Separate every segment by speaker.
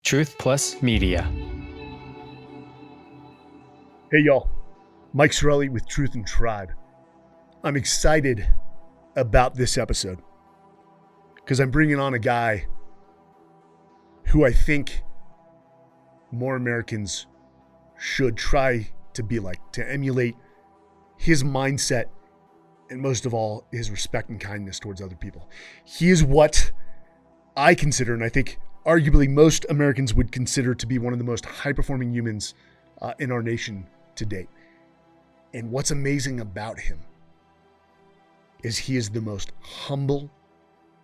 Speaker 1: Truth Plus Media.
Speaker 2: Hey y'all, Mike Sarraille with Truth and Tribe. I'm excited about this episode because I'm bringing on a guy who I think more Americans should try to be like, to emulate his mindset, and most of all, his respect and kindness towards other people. He is what I consider, and I think arguably most Americans would consider to be one of the most high-performing humans in our nation to date. And what's amazing about him is he is the most humble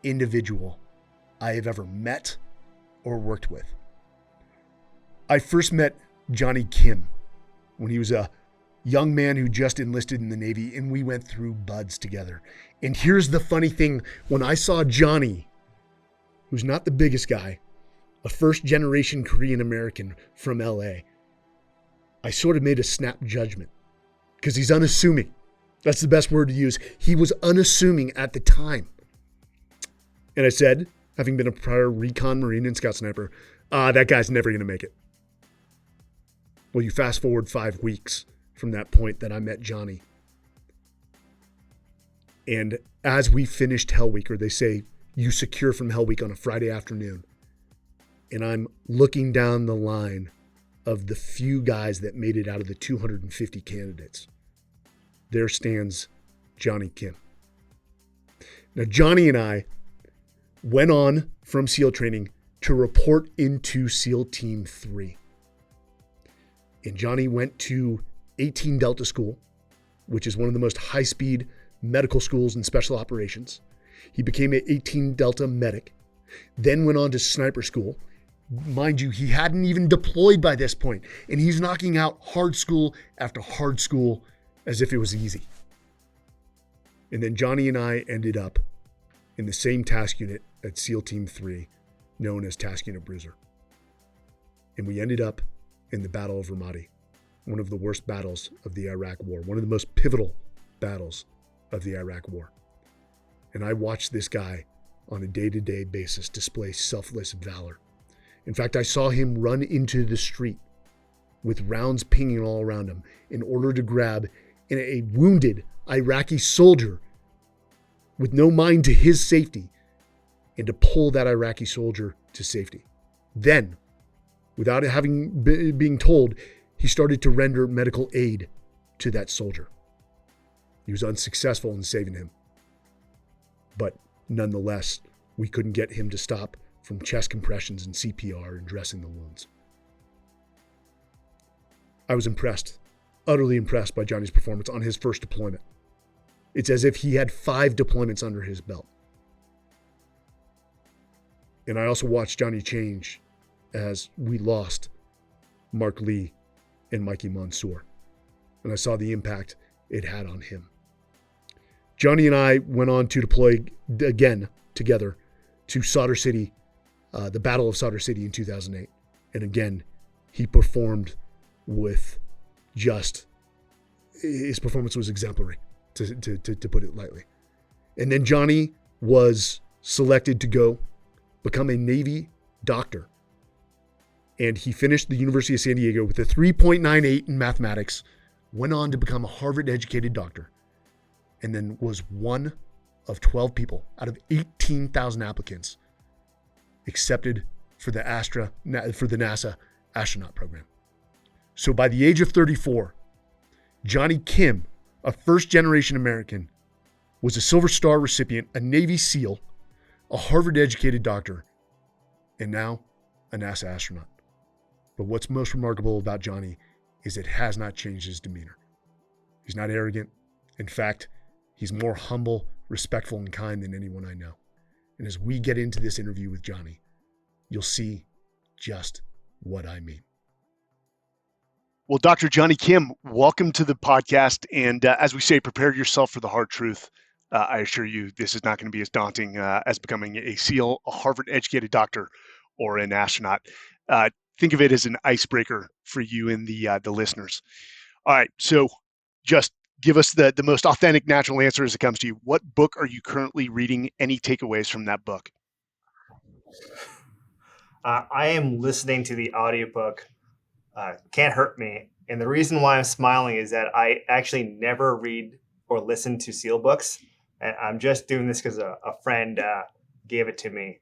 Speaker 2: individual I have ever met or worked with. I first met Jonny Kim when he was a young man who just enlisted in the Navy, and we went through buds together. And here's the funny thing. When I saw Jonny, who's not the biggest guy, a first-generation Korean American from LA, I sort of made a snap judgment because he's unassuming. That's the best word to use. He was unassuming at the time. And I said, having been a prior recon Marine and Scout Sniper, that guy's never going to make it. Well, you fast forward 5 weeks from that point that I met Jonny. And as we finished Hell Week, or they say you secure from Hell Week on a Friday afternoon, and I'm looking down the line of the few guys that made it out of the 250 candidates, there stands Jonny Kim. Now, Jonny and I went on from SEAL training to report into SEAL Team 3. And Jonny went to 18 Delta School, which is one of the most high-speed medical schools in special operations. He became an 18 Delta medic, then went on to sniper school. Mind you, he hadn't even deployed by this point, and he's knocking out hard school after hard school as if it was easy. And then Jonny and I ended up in the same task unit at SEAL Team 3, known as Task Unit Bruiser. And we ended up in the Battle of Ramadi, one of the worst battles of the Iraq War, one of the most pivotal battles of the Iraq War. And I watched this guy on a day-to-day basis display selfless valor. In fact, I saw him run into the street with rounds pinging all around him in order to grab a wounded Iraqi soldier with no mind to his safety and to pull that Iraqi soldier to safety. Then, without being told, he started to render medical aid to that soldier. He was unsuccessful in saving him. But nonetheless, we couldn't get him to stop from chest compressions and CPR and dressing the wounds. I was impressed, utterly impressed by Jonny's performance on his first deployment. It's as if he had 5 deployments under his belt. And I also watched Jonny change as we lost Mark Lee and Mikey Mansour. And I saw the impact it had on him. Jonny and I went on to deploy again together to Sadr City, the Battle of Sadr City in 2008. And again, he performed with his performance was exemplary, to put it lightly. And then Jonny was selected to go become a Navy doctor. And he finished the University of San Diego with a 3.98 in mathematics, went on to become a Harvard-educated doctor, and then was one of 12 people out of 18,000 applicants accepted for the NASA Astronaut program. So by the age of 34, Jonny Kim, a first-generation American, was a Silver Star recipient, a Navy SEAL, a Harvard-educated doctor, and now a NASA astronaut. But what's most remarkable about Jonny is it has not changed his demeanor. He's not arrogant. In fact, he's more humble, respectful, and kind than anyone I know. And as we get into this interview with Jonny, you'll see just what I mean. Well, Dr. Jonny Kim, welcome to the podcast. And as we say, prepare yourself for the hard truth. I assure you, this is not going to be as daunting as becoming a SEAL, a Harvard-educated doctor, or an astronaut. Think of it as an icebreaker for you and the listeners. All right, so just give us the most authentic, natural answer as it comes to you. What book are you currently reading? Any takeaways from that book?
Speaker 1: I am listening to the audiobook Can't Hurt Me. And the reason why I'm smiling is that I actually never read or listen to SEAL books. And I'm just doing this because a friend gave it to me.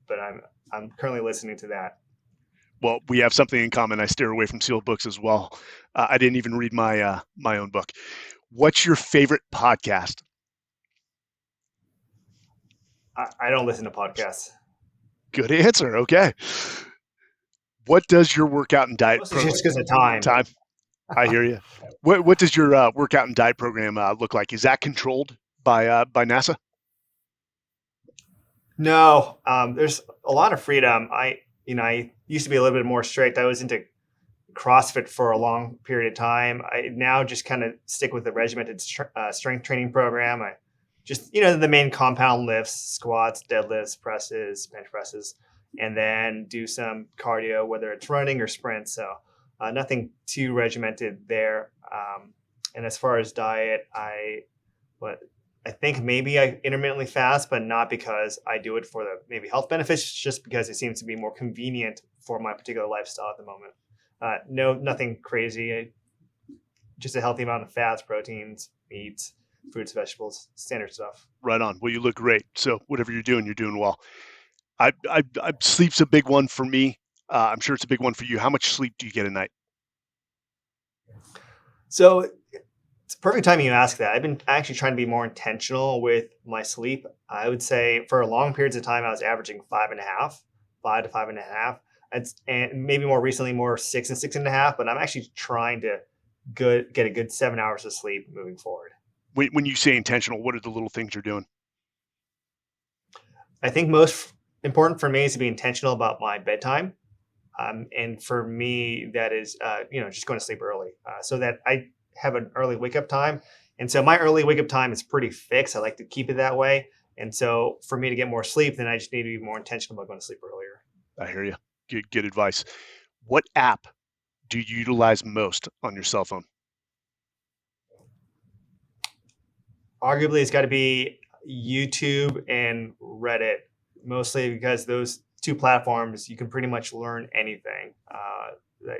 Speaker 1: But I'm currently listening to that.
Speaker 3: Well, we have something in common. I steer away from sealed books as well. I didn't even read my own book. What's your favorite podcast?
Speaker 1: I don't listen to podcasts.
Speaker 3: Good answer. Okay. What does your workout and diet
Speaker 1: Mostly just because of time.
Speaker 3: time? I hear you. What does your workout and diet program look like? Is that controlled by NASA?
Speaker 1: No, there's a lot of freedom. I used to be a little bit more strict. I was into CrossFit for a long period of time. I now just kind of stick with the regimented strength training program. I just, the main compound lifts, squats, deadlifts, presses, bench presses, and then do some cardio, whether it's running or sprint. So nothing too regimented there. And as far as diet, I think maybe I intermittently fast, but not because I do it for the maybe health benefits, just because it seems to be more convenient for my particular lifestyle at the moment. No, nothing crazy. Just a healthy amount of fats, proteins, meats, fruits, vegetables, standard stuff.
Speaker 3: Right on. Well, you look great. So whatever you're doing well. I sleep's a big one for me. I'm sure it's a big one for you. How much sleep do you get a night?
Speaker 1: So it's a perfect timing you ask that. I've been actually trying to be more intentional with my sleep. I would say for long periods of time, I was averaging 5 to 5.5. And maybe more recently, more 6 and 6.5. But I'm actually trying to get a good 7 hours of sleep moving forward.
Speaker 3: When you say intentional, what are the little things you're doing?
Speaker 1: I think most important for me is to be intentional about my bedtime. And for me, that is, just going to sleep early so that I have an early wake up time. And so my early wake up time is pretty fixed. I like to keep it that way. And so for me to get more sleep, then I just need to be more intentional about going to sleep earlier.
Speaker 3: I hear you. Good advice. What app do you utilize most on your cell phone?
Speaker 1: Arguably, it's got to be YouTube and Reddit, mostly because those two platforms, you can pretty much learn anything. I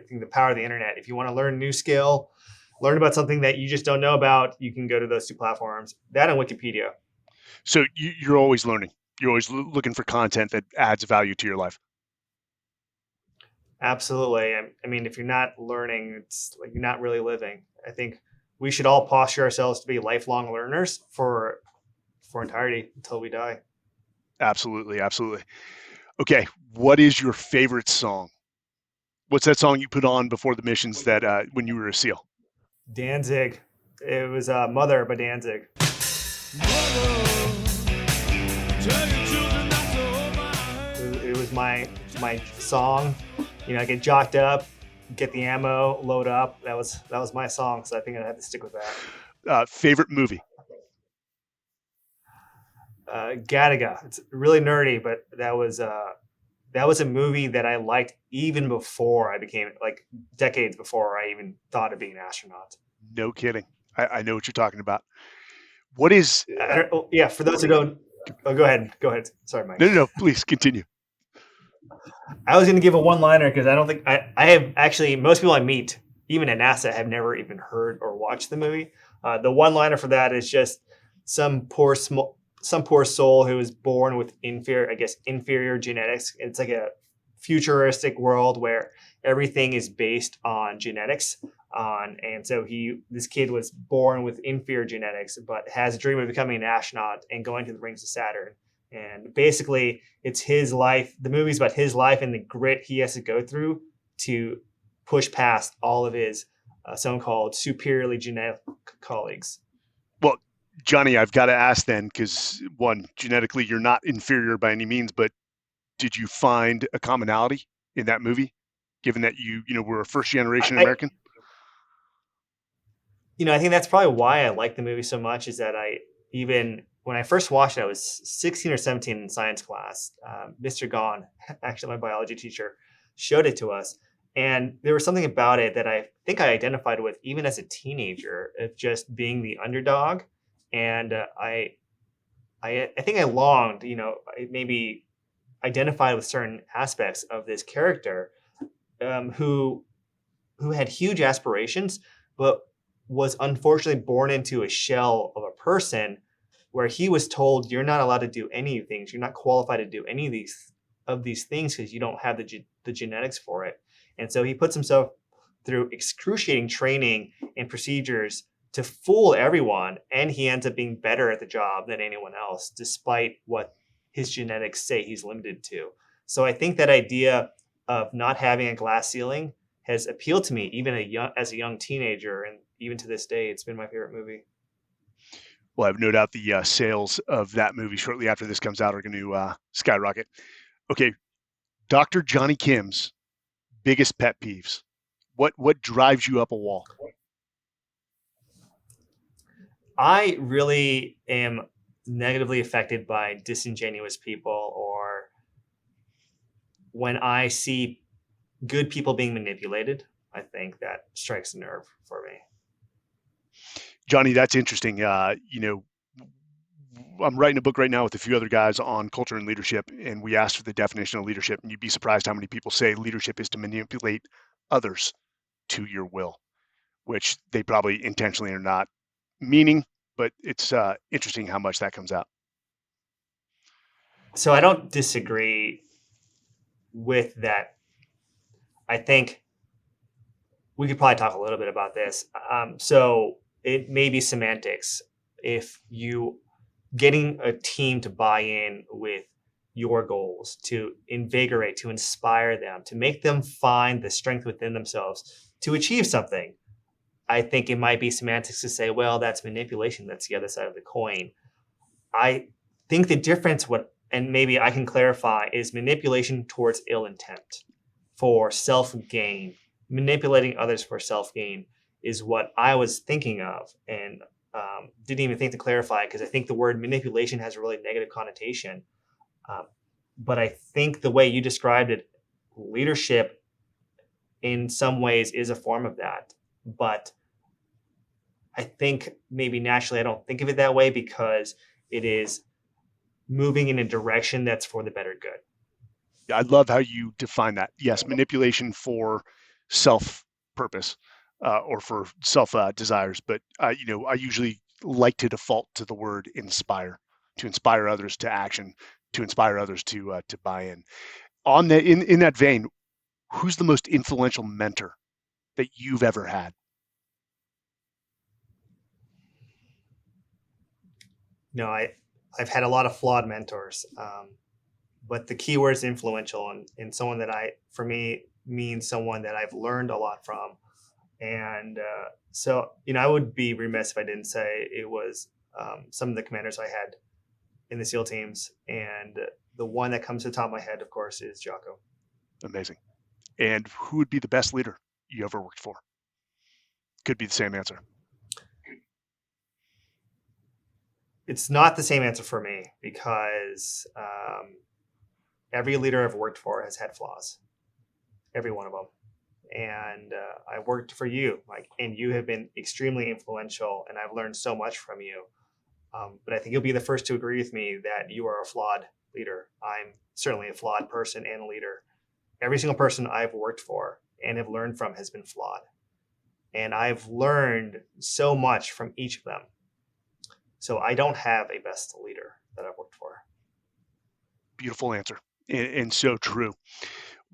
Speaker 1: think the power of the internet, if you want to learn a new skill, learn about something that you just don't know about, you can go to those two platforms. That and Wikipedia.
Speaker 3: So you're always learning. You're always looking for content that adds value to your life.
Speaker 1: Absolutely. I mean, if you're not learning, it's like you're not really living. I think we should all posture ourselves to be lifelong learners for entirety until we die.
Speaker 3: Absolutely. Okay, what is your favorite song? What's that song you put on before the missions that when you were a SEAL?
Speaker 1: Danzig. It was Mother by Danzig. It was my song. I get jocked up, get the ammo, load up. That was my song, so I think I have to stick with that.
Speaker 3: Favorite movie?
Speaker 1: Gattaca. It's really nerdy, but that was a movie that I liked even before I became, like, decades before I even thought of being an astronaut.
Speaker 3: No kidding. I know what you're talking about. What is?
Speaker 1: Yeah, for those who don't, go ahead. Sorry, Mike.
Speaker 3: No. Please continue.
Speaker 1: I was going to give a one-liner because I don't think I have actually, most people I meet, even at NASA, have never even heard or watched the movie. The one-liner for that is just some poor soul who was born with inferior genetics. It's like a futuristic world where everything is based on genetics. And so this kid was born with inferior genetics, but has a dream of becoming an astronaut and going to the rings of Saturn. And basically, it's his life. The movie's about his life and the grit he has to go through to push past all of his so-called superiorly genetic colleagues.
Speaker 3: Well, Jonny, I've got to ask then, because one, genetically, you're not inferior by any means, but did you find a commonality in that movie, given that you were a first-generation American?
Speaker 1: I think that's probably why I like the movie so much, is that when I first watched it, I was 16 or 17 in science class. Mr. Gahn, actually my biology teacher, showed it to us. And there was something about it that I think I identified with even as a teenager, of just being the underdog. And I think I longed, identified with certain aspects of this character, who had huge aspirations, but was unfortunately born into a shell of a person where he was told, you're not allowed to do any things. You're not qualified to do any of these things because you don't have the genetics for it. And so he puts himself through excruciating training and procedures to fool everyone. And he ends up being better at the job than anyone else, despite what his genetics say he's limited to. So I think that idea of not having a glass ceiling has appealed to me even as a young teenager, and even to this day, it's been my favorite movie.
Speaker 3: Well, I have no doubt the sales of that movie shortly after this comes out are going to skyrocket. Okay, Dr. Jonny Kim's biggest pet peeves. What drives you up a wall?
Speaker 1: I really am negatively affected by disingenuous people, or when I see good people being manipulated. I think that strikes a nerve for me.
Speaker 3: Jonny, that's interesting. I'm writing a book right now with a few other guys on culture and leadership, and we asked for the definition of leadership, and you'd be surprised how many people say leadership is to manipulate others to your will, which they probably intentionally are not meaning, but it's interesting how much that comes out.
Speaker 1: So I don't disagree with that. I think we could probably talk a little bit about this. So it may be semantics. If you getting a team to buy in with your goals, to invigorate, to inspire them, to make them find the strength within themselves to achieve something, I think it might be semantics to say, well, that's manipulation. That's the other side of the coin. I think the difference, and maybe I can clarify, is manipulation towards ill intent for self-gain. Manipulating others for self-gain is what I was thinking of, and didn't even think to clarify, because I think the word manipulation has a really negative connotation. But I think the way you described it, leadership in some ways is a form of that. But I think maybe naturally I don't think of it that way, because it is moving in a direction that's for the better good.
Speaker 3: I love how you define that. Yes, manipulation for self-purpose or for self-desires. But, I usually like to default to the word inspire, to inspire others to action, to inspire others to buy in. In that vein, who's the most influential mentor that you've ever had?
Speaker 1: No, I've had a lot of flawed mentors, but the key word is influential, and someone that for me, means someone that I've learned a lot from. And so, I would be remiss if I didn't say it was some of the commanders I had in the SEAL teams. And the one that comes to the top of my head, of course, is Jocko.
Speaker 3: Amazing. And who would be the best leader you ever worked for? Could be the same answer.
Speaker 1: It's not the same answer for me, because every leader I've worked for has had flaws, every one of them. And I worked for you, Mike, and you have been extremely influential, and I've learned so much from you. But I think you'll be the first to agree with me that you are a flawed leader. I'm certainly a flawed person and a leader. Every single person I've worked for and have learned from has been flawed. And I've learned so much from each of them. So I don't have a best leader that I've worked for.
Speaker 3: Beautiful answer, and so true.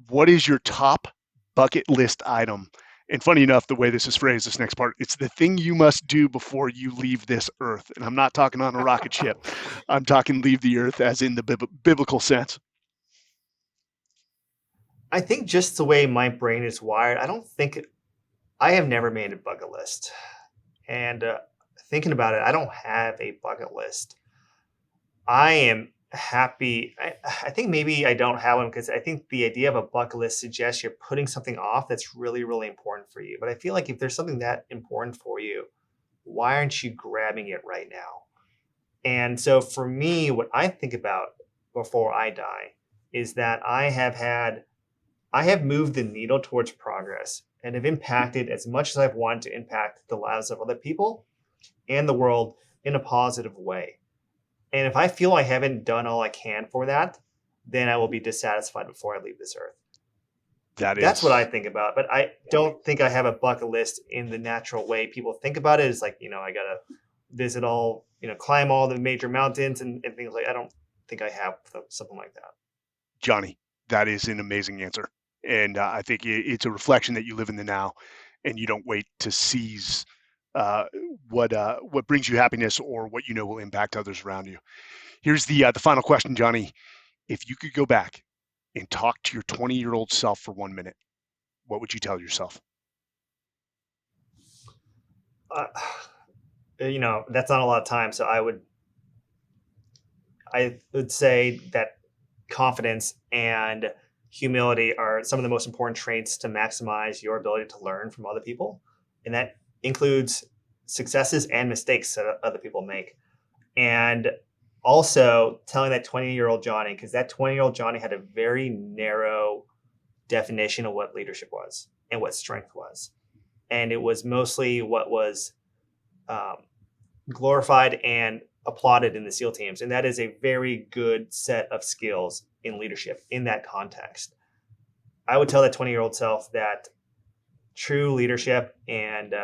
Speaker 3: What is your top bucket list item? And funny enough, the way this is phrased, this next part, it's the thing you must do before you leave this earth. And I'm not talking on a rocket ship. I'm talking leave the earth as in the biblical sense.
Speaker 1: I think just the way my brain is wired, I have never made a bucket list. And thinking about it, I don't have a bucket list. I am happy. I think maybe I don't have one because I think the idea of a bucket list suggests you're putting something off that's really, really important for you. But I feel like if there's something that important for you, why aren't you grabbing it right now? And so for me, what I think about before I die is that I have moved the needle towards progress and have impacted as much as I've wanted to impact the lives of other people and the world in a positive way. And if I feel I haven't done all I can for that, then I will be dissatisfied before I leave this earth.
Speaker 3: That's
Speaker 1: what I think about. But I don't think I have a bucket list in the natural way people think about it. It's like, I got to visit all, climb all the major mountains and things like. I don't think I have something like that.
Speaker 3: Jonny, that is an amazing answer. And I think it's a reflection that you live in the now and you don't wait to seize what brings you happiness or what will impact others around you. Here's the final question, Jonny. If you could go back and talk to your 20-year-old self for 1 minute, what would you tell yourself?
Speaker 1: That's not a lot of time. So I would say that confidence and humility are some of the most important traits to maximize your ability to learn from other people. And that includes successes and mistakes that other people make. And also telling that 20-year-old Jonny, because that 20-year-old Jonny had a very narrow definition of what leadership was and what strength was. And it was mostly what was glorified and applauded in the SEAL teams. And that is a very good set of skills in leadership in that context. I would tell that 20-year-old self that true leadership and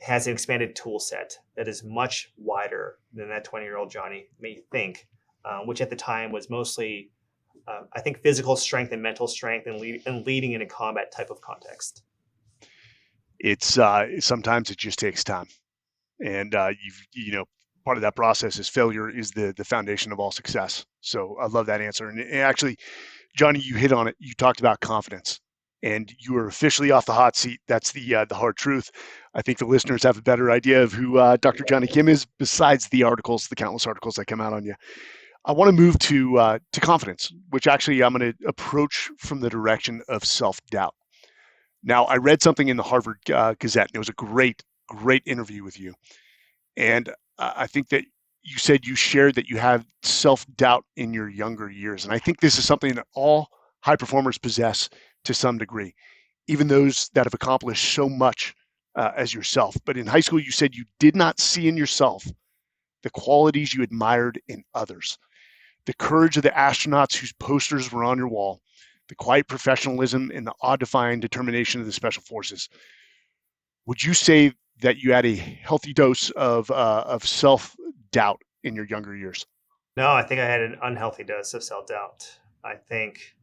Speaker 1: has an expanded tool set that is much wider than that 20-year-old Jonny may think, which at the time was mostly, I think, physical strength and mental strength and leading in a combat type of context.
Speaker 3: It's sometimes it just takes time. And part of that process is failure is the foundation of all success. So I love that answer. And actually, Jonny, you hit on it. You talked about confidence, and you are officially off the hot seat. That's the hard truth. I think the listeners have a better idea of who Dr. Jonny Kim is, besides the countless articles that come out on you. I want to move to confidence, which actually I'm going to approach from the direction of self-doubt. Now, I read something in the Harvard Gazette, and it was a great interview with you. And I think that you said you shared that you had self-doubt in your younger years. And I think this is something that all high performers possess to some degree, even those that have accomplished so much as yourself. But in high school, you said you did not see in yourself the qualities you admired in others. The courage of the astronauts whose posters were on your wall, the quiet professionalism and the awe-defying determination of the special forces. Would you say that you had a healthy dose of self-doubt in your younger years?
Speaker 1: No, I think I had an unhealthy dose of self-doubt. I think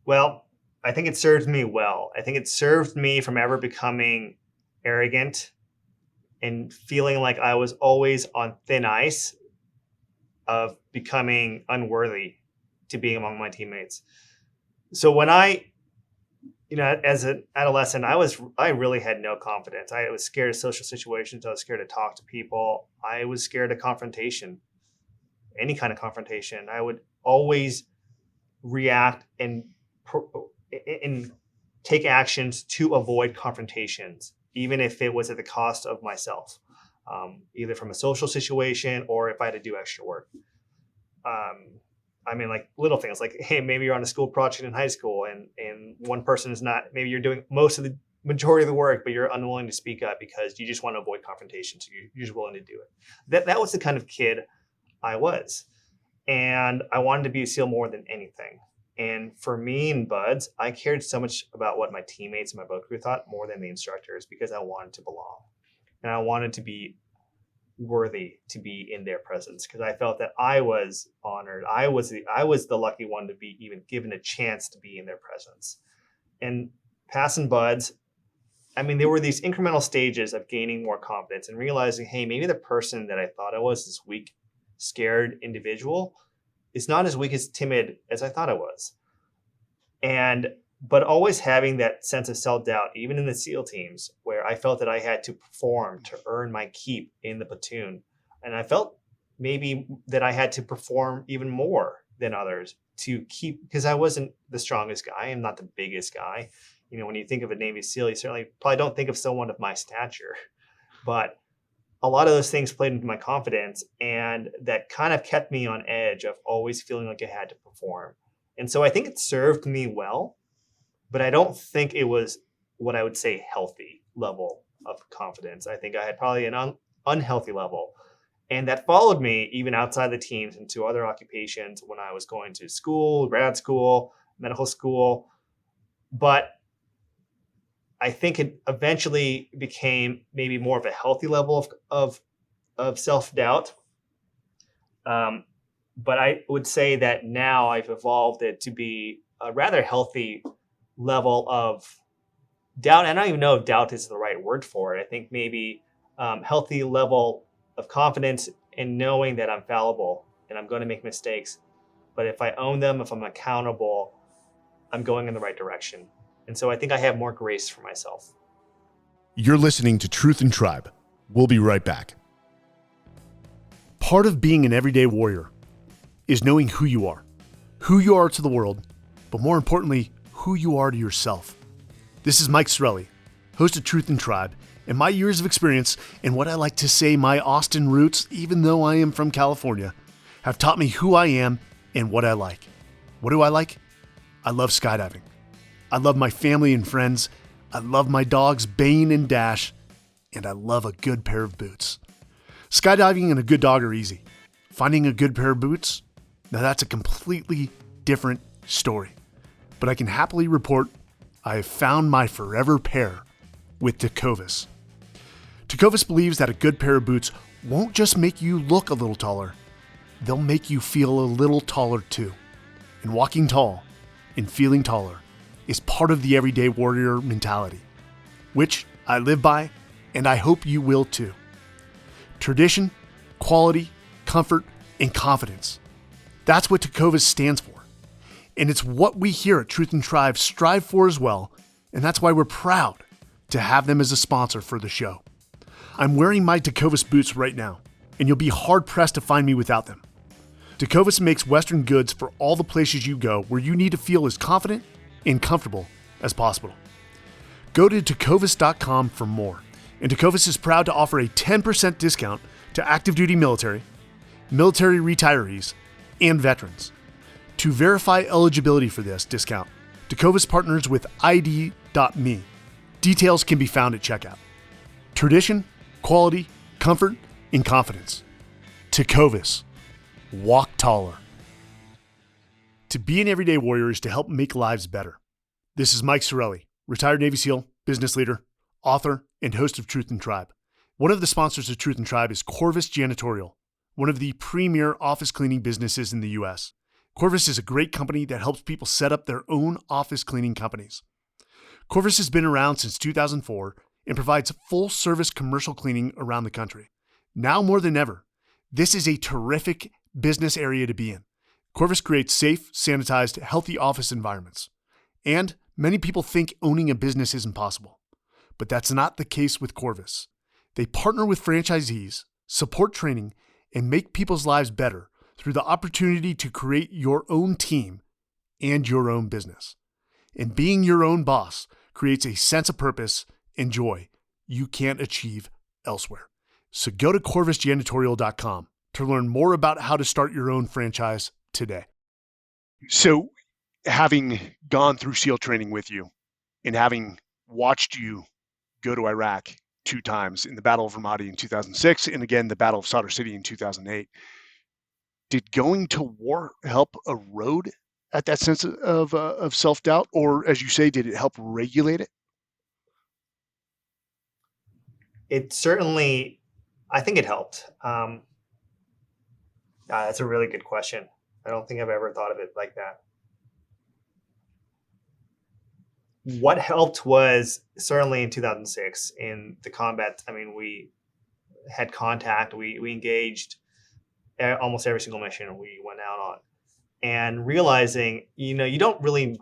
Speaker 1: it served me well. I think it served me from ever becoming arrogant and feeling like I was always on thin ice of becoming unworthy to being among my teammates. So when I, as an adolescent, I really had no confidence. I was scared of social situations. I was scared to talk to people. I was scared of confrontation, any kind of confrontation. I would always react and take actions to avoid confrontations, even if it was at the cost of myself, either from a social situation or if I had to do extra work. Like little things like, hey, maybe you're on a school project in high school and one person is not, maybe you're doing most of the majority of the work, but you're unwilling to speak up because you just want to avoid confrontation. So you're just willing to do it. That was the kind of kid I was. And I wanted to be a SEAL more than anything. And for me and Buds, I cared so much about what my teammates and my boat crew thought more than the instructors because I wanted to belong. And I wanted to be worthy to be in their presence because I felt that I was honored. I was the lucky one to be even given a chance to be in their presence. And passing Buds, there were these incremental stages of gaining more confidence and realizing, hey, maybe the person that I thought I was, this weak, scared individual, is not as weak as timid as I thought I was. But always having that sense of self-doubt, even in the SEAL teams, where I felt that I had to perform to earn my keep in the platoon. And I felt maybe that I had to perform even more than others to keep, because I wasn't the strongest guy. I'm not the biggest guy. When you think of a Navy SEAL, you certainly probably don't think of someone of my stature. But a lot of those things played into my confidence, and that kind of kept me on edge of always feeling like I had to perform. And so I think it served me well, but I don't think it was what I would say healthy level of confidence. I think I had probably an unhealthy level. And that followed me even outside the teams into other occupations when I was going to school, grad school, medical school. But I think it eventually became maybe more of a healthy level of self-doubt. But I would say that now I've evolved it to be a rather healthy level of doubt. I don't even know if doubt is the right word for it. I think maybe healthy level of confidence in knowing that I'm fallible and I'm going to make mistakes. But if I own them, if I'm accountable, I'm going in the right direction. And so I think I have more grace for myself.
Speaker 2: You're listening to Truth and Tribe. We'll be right back. Part of being an everyday warrior is knowing who you are to the world, but more importantly, who you are to yourself. This is Mike Sarraille, host of Truth and Tribe, and my years of experience and what I like to say my Austin roots, even though I am from California, have taught me who I am and what I like. What do I like? I love skydiving. I love my family and friends. I love my dogs Bane and Dash, and I love a good pair of boots. Skydiving and a good dog are easy. Finding a good pair of boots, now that's a completely different story. But I can happily report I have found my forever pair with Tecovas. Tecovas believes that a good pair of boots won't just make you look a little taller, they'll make you feel a little taller too. And walking tall and feeling taller is part of the everyday warrior mentality, which I live by and I hope you will too. Tradition, quality, comfort, and confidence. That's what Tecovas stands for. And it's what we here at Truth and Tribe strive for as well, and that's why we're proud to have them as a sponsor for the show. I'm wearing my Tecovas boots right now, and you'll be hard-pressed to find me without them. Tecovas makes Western goods for all the places you go where you need to feel as confident and comfortable as possible. Go to tecovas.com for more, and Tecovas is proud to offer a 10% discount to active duty military retirees, and veterans. To verify eligibility for this discount, Tecovas partners with ID.me. Details can be found at checkout. Tradition, quality, comfort, and confidence. Tecovas. Walk taller. To be an everyday warrior is to help make lives better. This is Mike Sarraille, retired Navy SEAL, business leader, author, and host of Truth and Tribe. One of the sponsors of Truth and Tribe is Corvus Janitorial, one of the premier office cleaning businesses in the U.S. Corvus is a great company that helps people set up their own office cleaning companies. Corvus has been around since 2004 and provides full-service commercial cleaning around the country. Now more than ever, this is a terrific business area to be in. Corvus creates safe, sanitized, healthy office environments. And many people think owning a business is impossible. But that's not the case with Corvus. They partner with franchisees, support training, and make people's lives better through the opportunity to create your own team and your own business. And being your own boss creates a sense of purpose and joy you can't achieve elsewhere. So go to corvusjanitorial.com to learn more about how to start your own franchise today.
Speaker 3: So having gone through SEAL training with you and having watched you go to Iraq 2 times in the Battle of Ramadi in 2006 and again the Battle of Sadr City in 2008, did going to war help erode at that sense of self-doubt? Or as you say, did it help regulate it?
Speaker 1: It certainly, I think it helped. That's a really good question. I don't think I've ever thought of it like that. What helped was certainly in 2006 in the combat. I mean, we had contact, we engaged almost every single mission we went out on, and realizing, you don't really,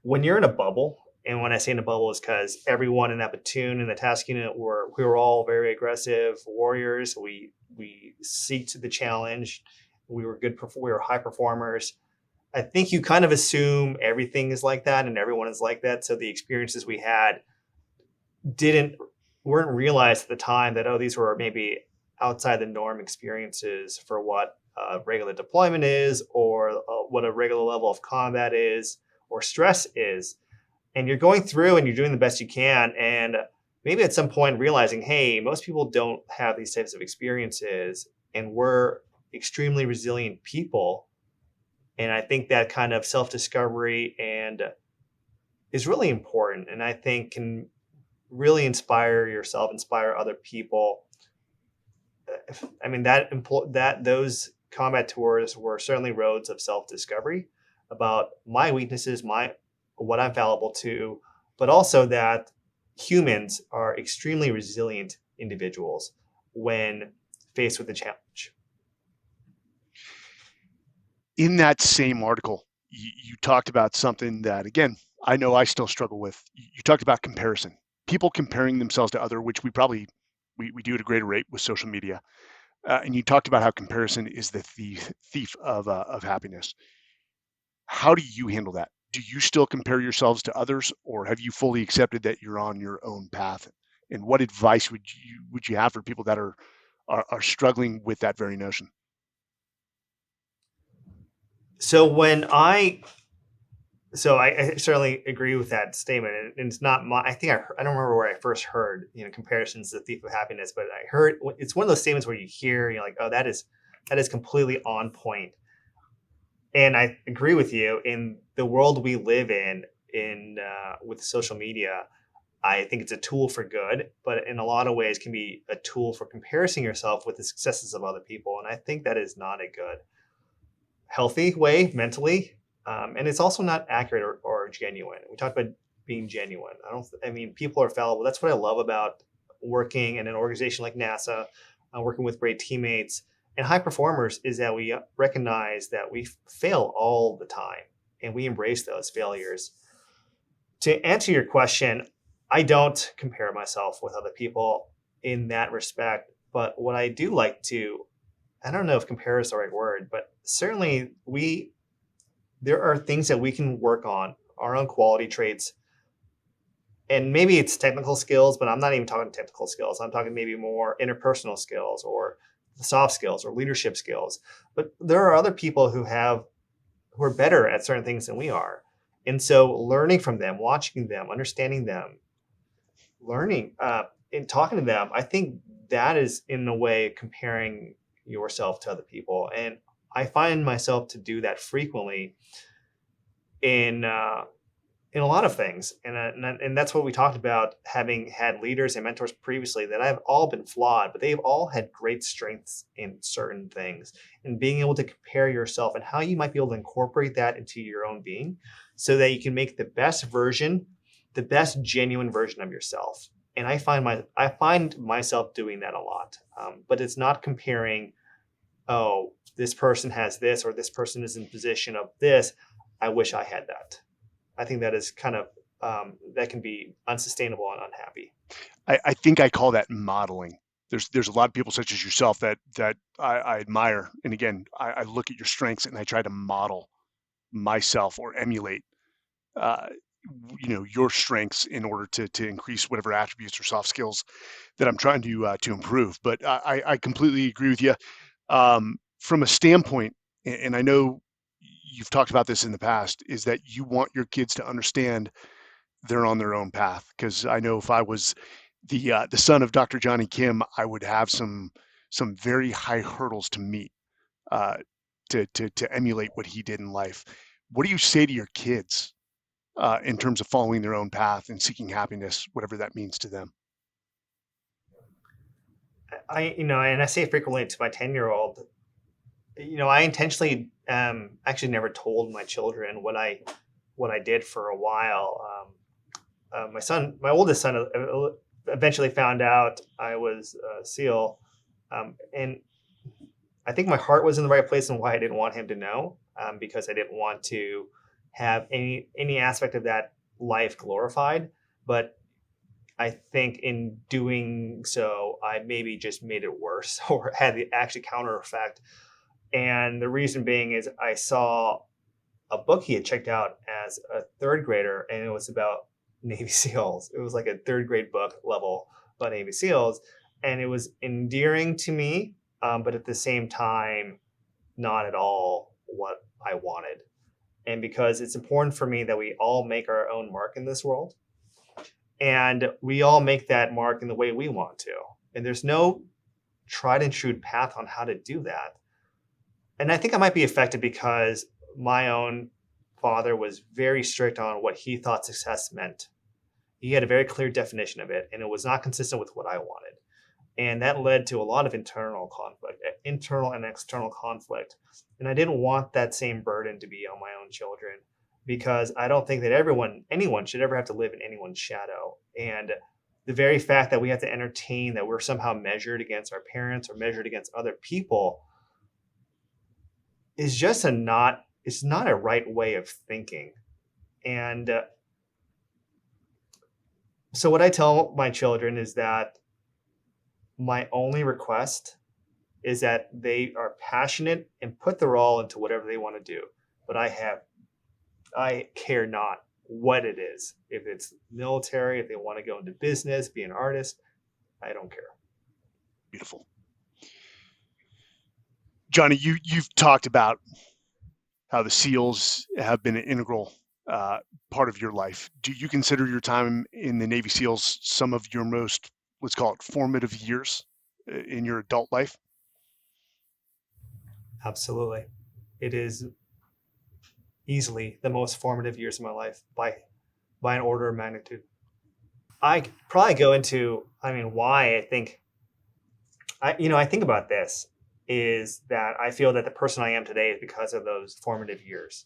Speaker 1: when you're in a bubble, and when I say in a bubble is because everyone in that platoon in the task unit we were all very aggressive warriors. We seeked the challenge. We were high performers. I think you kind of assume everything is like that and everyone is like that. So the experiences we had weren't realized at the time that, these were maybe outside the norm experiences for what regular deployment is, or what a regular level of combat is, or stress is. And you're going through and you're doing the best you can. And maybe at some point realizing, hey, most people don't have these types of experiences, and we're extremely resilient people. And I think that kind of self-discovery and is really important, and I think can really inspire yourself, inspire other people. I mean, that those combat tours were certainly roads of self-discovery about my weaknesses, my what I'm fallible to, but also that humans are extremely resilient individuals when faced with a challenge.
Speaker 3: In that same article, you talked about something that, again, I know I still struggle with. You talked about comparison, people comparing themselves to other, which we do at a greater rate with social media. And you talked about how comparison is the thief of happiness. How do you handle that? Do you still compare yourselves to others, or have you fully accepted that you're on your own path? And what advice would you have for people that are struggling with that very notion?
Speaker 1: So when I certainly agree with that statement, and it's not my. I don't remember where I first heard comparisons to the thief of happiness, but I heard it's one of those statements where you hear like, oh, that is completely on point. And I agree with you. In the world we live in with social media, I think it's a tool for good, but in a lot of ways can be a tool for comparing yourself with the successes of other people. And I think that is not a good, healthy way mentally. And it's also not accurate or genuine. We talked about being genuine. I mean, people are fallible. That's what I love about working in an organization like NASA, working with great teammates and high performers, is that we recognize that we fail all the time and we embrace those failures. To answer your question, I don't compare myself with other people in that respect. But what I do like to, I don't know if compare is the right word, but certainly there are things that we can work on, our own quality traits. And maybe it's technical skills, but I'm not even talking technical skills. I'm talking maybe more interpersonal skills or soft skills or leadership skills. But there are other people who are better at certain things than we are. And so learning from them, watching them, understanding them, learning and talking to them, I think that is in a way comparing yourself to other people. And I find myself to do that frequently in a lot of things, and that's what we talked about, having had leaders and mentors previously that have all been flawed, but they've all had great strengths in certain things, and being able to compare yourself and how you might be able to incorporate that into your own being so that you can make the best genuine version of yourself. And I find myself doing that a lot, but it's not comparing, oh, this person has this or this person is in position of this, I wish I had that. I think that is kind of that can be unsustainable and unhappy.
Speaker 3: I think I call that modeling. There's a lot of people such as yourself that I admire, and again, I look at your strengths and I try to model myself or emulate, uh, your strengths in order to increase whatever attributes or soft skills that I'm trying to improve. But I completely agree with you. From a standpoint, and I know you've talked about this in the past, is that you want your kids to understand they're on their own path. Because I know if I was the son of Dr. Jonny Kim, I would have some very high hurdles to meet uh, to emulate what he did in life. What do you say to your kids in terms of following their own path and seeking happiness, whatever that means to them?
Speaker 1: And I say frequently to my 10-year-old, I intentionally actually never told my children what I did for a while. My oldest son, eventually found out I was a SEAL, and I think my heart was in the right place and why I didn't want him to know, because I didn't want to have any aspect of that life glorified. But I think in doing so, I maybe just made it worse or had the actually counter effect. And the reason being is I saw a book he had checked out as a third grader, and it was about Navy SEALs. It was like a third grade book level about Navy SEALs, and it was endearing to me, but at the same time, not at all what I wanted. And because it's important for me that we all make our own mark in this world, And we all make that mark in the way we want to. And there's no tried and true path on how to do that. And I think I might be affected because my own father was very strict on what he thought success meant. He had a very clear definition of it, and it was not consistent with what I wanted. And that led to a lot of internal conflict, internal and external conflict. And I didn't want that same burden to be on my own children, because I don't think that anyone should ever have to live in anyone's shadow. And the very fact that we have to entertain that we're somehow measured against our parents or measured against other people is just it's not a right way of thinking. And so what I tell my children is that my only request is that they are passionate and put their all into whatever they want to do. But I care not what it is. If it's military, if they want to go into business, be an artist, I don't care.
Speaker 3: Beautiful. Jonny, you've talked about how the SEALs have been an integral part of your life. Do you consider your time in the Navy SEALs some of your most, let's call it, formative years in your adult life?
Speaker 1: Absolutely. It is easily the most formative years of my life by an order of magnitude. I probably go into, why I think about this is that I feel that the person I am today is because of those formative years.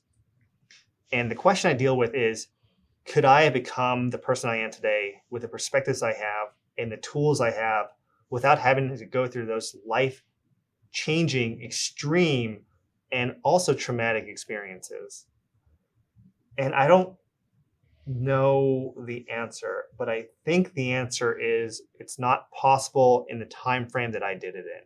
Speaker 1: And the question I deal with is, could I have become the person I am today with the perspectives I have and the tools I have without having to go through those life-changing, extreme, and also traumatic experiences? And I don't know the answer, but I think the answer is it's not possible in the time frame that I did it in.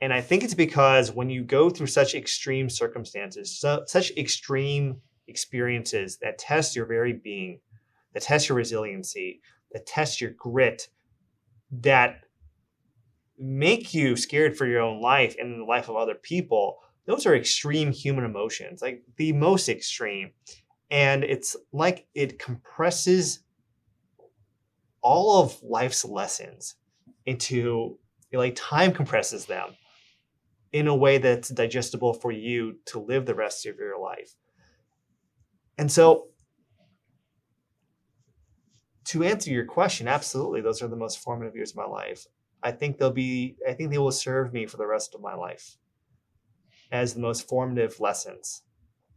Speaker 1: And I think it's because when you go through such extreme circumstances, such extreme experiences that test your very being, that test your resiliency, that test your grit, that make you scared for your own life and the life of other people, those are extreme human emotions, like the most extreme. And it's like it compresses all of life's lessons into, like time compresses them in a way that's digestible for you to live the rest of your life. And so to answer your question, absolutely, those are the most formative years of my life. I think they will serve me for the rest of my life as the most formative lessons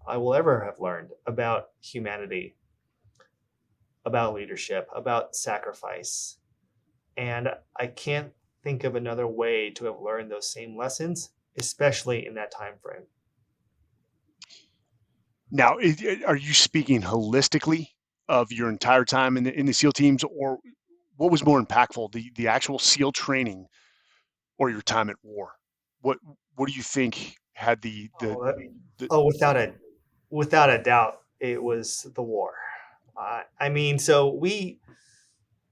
Speaker 1: I will ever have learned about humanity, about leadership, about sacrifice. And I can't think of another way to have learned those same lessons, especially in that time frame.
Speaker 3: Now, are you speaking holistically of your entire time in the SEAL teams, or what was more impactful, the actual SEAL training or your time at war? What do you think had
Speaker 1: without a doubt, it was the war.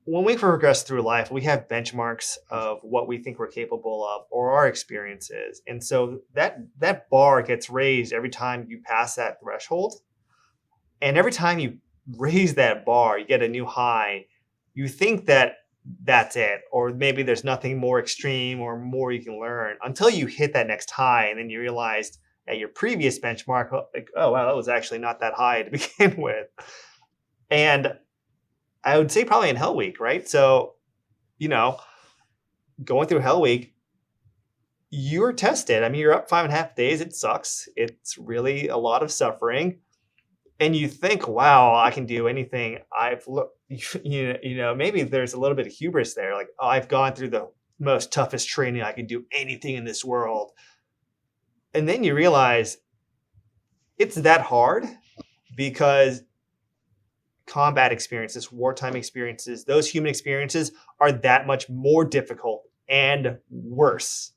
Speaker 1: When we progress through life, we have benchmarks of what we think we're capable of or our experiences. And so that bar gets raised every time you pass that threshold. And every time you raise that bar, you get a new high. You think that that's it, or maybe there's nothing more extreme or more you can learn until you hit that next high. And then you realized at your previous benchmark, like, oh, wow, that was actually not that high to begin with. And I would say probably in Hell Week, right? So, going through Hell Week, you're tested. You're up 5.5 days. It sucks. It's really a lot of suffering. And you think, wow, I can do anything. Maybe there's a little bit of hubris there. Like, oh, I've gone through the most toughest training. I can do anything in this world. And then you realize it's that hard because combat experiences, wartime experiences, those human experiences are that much more difficult and worse.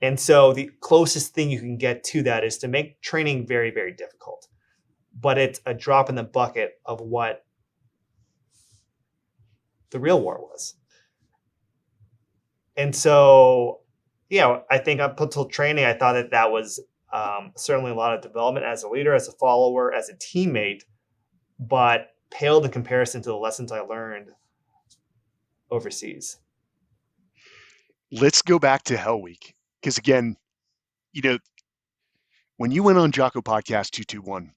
Speaker 1: And so the closest thing you can get to that is to make training very, very difficult. But it's a drop in the bucket of what the real war was. And so, I think up until training, I thought that was certainly a lot of development as a leader, as a follower, as a teammate. But paled in comparison to the lessons I learned overseas.
Speaker 3: Let's go back to Hell Week. Because again, when you went on Jocko Podcast 221,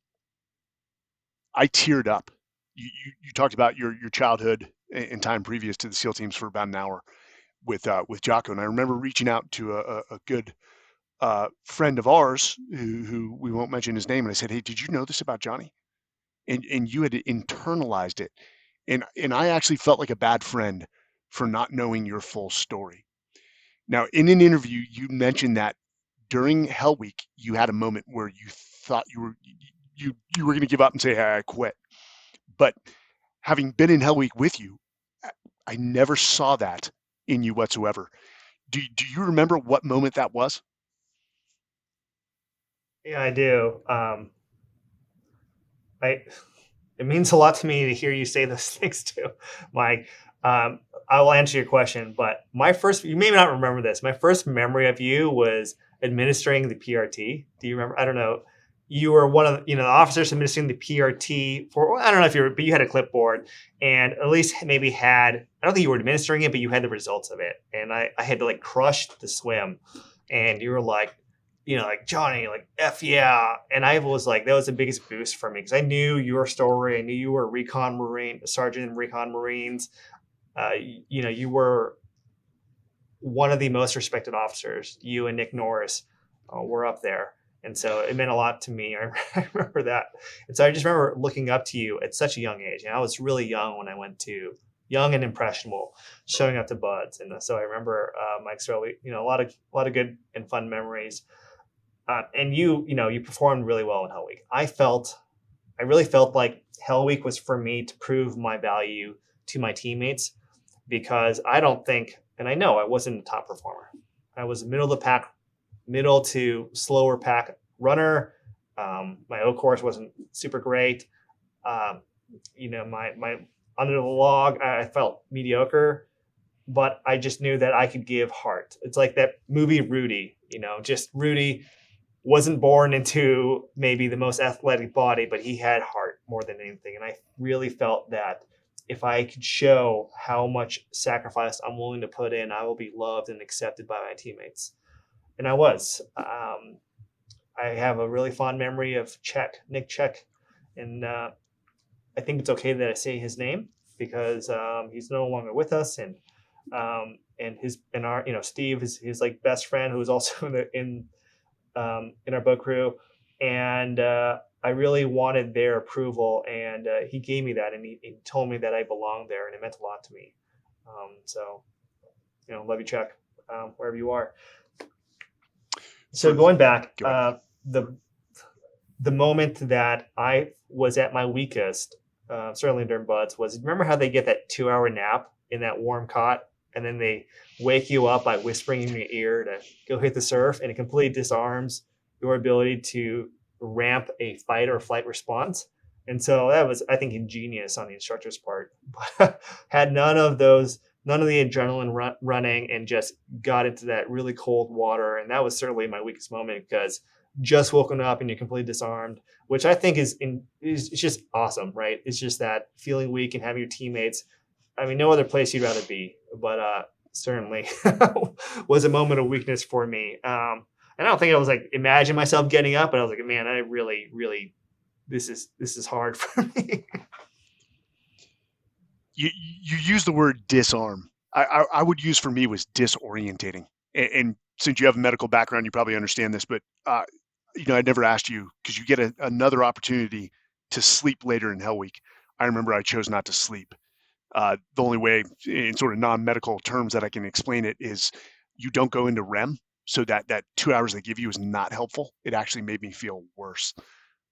Speaker 3: I teared up. You talked about your childhood and time previous to the SEAL teams for about an hour with Jocko. And I remember reaching out to a good friend of ours who we won't mention his name. And I said, hey, did you know this about Jonny? And you had internalized it. And I actually felt like a bad friend for not knowing your full story. Now, in an interview, you mentioned that during Hell Week, you had a moment where you thought you were going to give up and say, hey, I quit. But having been in Hell Week with you, I never saw that in you whatsoever. Do you remember what moment that was?
Speaker 1: Yeah, I do. It means a lot to me to hear you say those things too, Mike. I will answer your question, but you may not remember this. My first memory of you was administering the PRT. Do you remember? I don't know. You were one of the officers administering the PRT for, I don't know if but you had a clipboard and at least maybe I don't think you were administering it, but you had the results of it. And I had to crush the swim and you were like, like Jonny, like F yeah. And I was like, that was the biggest boost for me because I knew your story. I knew you were a sergeant in Recon Marines. You were one of the most respected officers. You and Nick Norris were up there. And so it meant a lot to me. I remember that. And so I just remember looking up to you at such a young age. And I was really young when I went to young and impressionable, showing up to Buds. And so I remember Mike Sarraille, a lot of good and fun memories. And you performed really well in Hell Week. I really felt like Hell Week was for me to prove my value to my teammates because I don't think, and I know I wasn't a top performer. I was middle of the pack, middle to slower pack runner. My O course wasn't super great. My under the log, I felt mediocre, but I just knew that I could give heart. It's like that movie Rudy, just Rudy wasn't born into maybe the most athletic body, but he had heart more than anything. And I really felt that if I could show how much sacrifice I'm willing to put in, I will be loved and accepted by my teammates. And I was. I have a really fond memory of Nick Check. And I think it's okay that I say his name because he's no longer with us. And Steve is his best friend who was also in our boat crew, and I really wanted their approval, and he gave me that, and he told me that I belonged there, and it meant a lot to me. Love you, Chuck, wherever you are. So going back, the moment that I was at my weakest, certainly during Buds, was remember how they get that 2-hour nap in that warm cot? And then they wake you up by whispering in your ear to go hit the surf, and it completely disarms your ability to ramp a fight or flight response. And so that was, I think, ingenious on the instructor's part. But had none of the adrenaline running and just got into that really cold water. And that was certainly my weakest moment because just woken up and you're completely disarmed, which I think is just awesome, right? It's just that feeling weak and having your teammates. I mean, no other place you'd rather be, but certainly was a moment of weakness for me. And I don't think I was imagine myself getting up, but I was like, man, I really, really, this is hard for me.
Speaker 3: You use the word disarm. I would use for me was disorientating. And since you have a medical background, you probably understand this, but I never asked you because you get another opportunity to sleep later in Hell Week. I remember I chose not to sleep. The only way in sort of non-medical terms that I can explain it is you don't go into REM. So that 2 hours they give you is not helpful. It actually made me feel worse.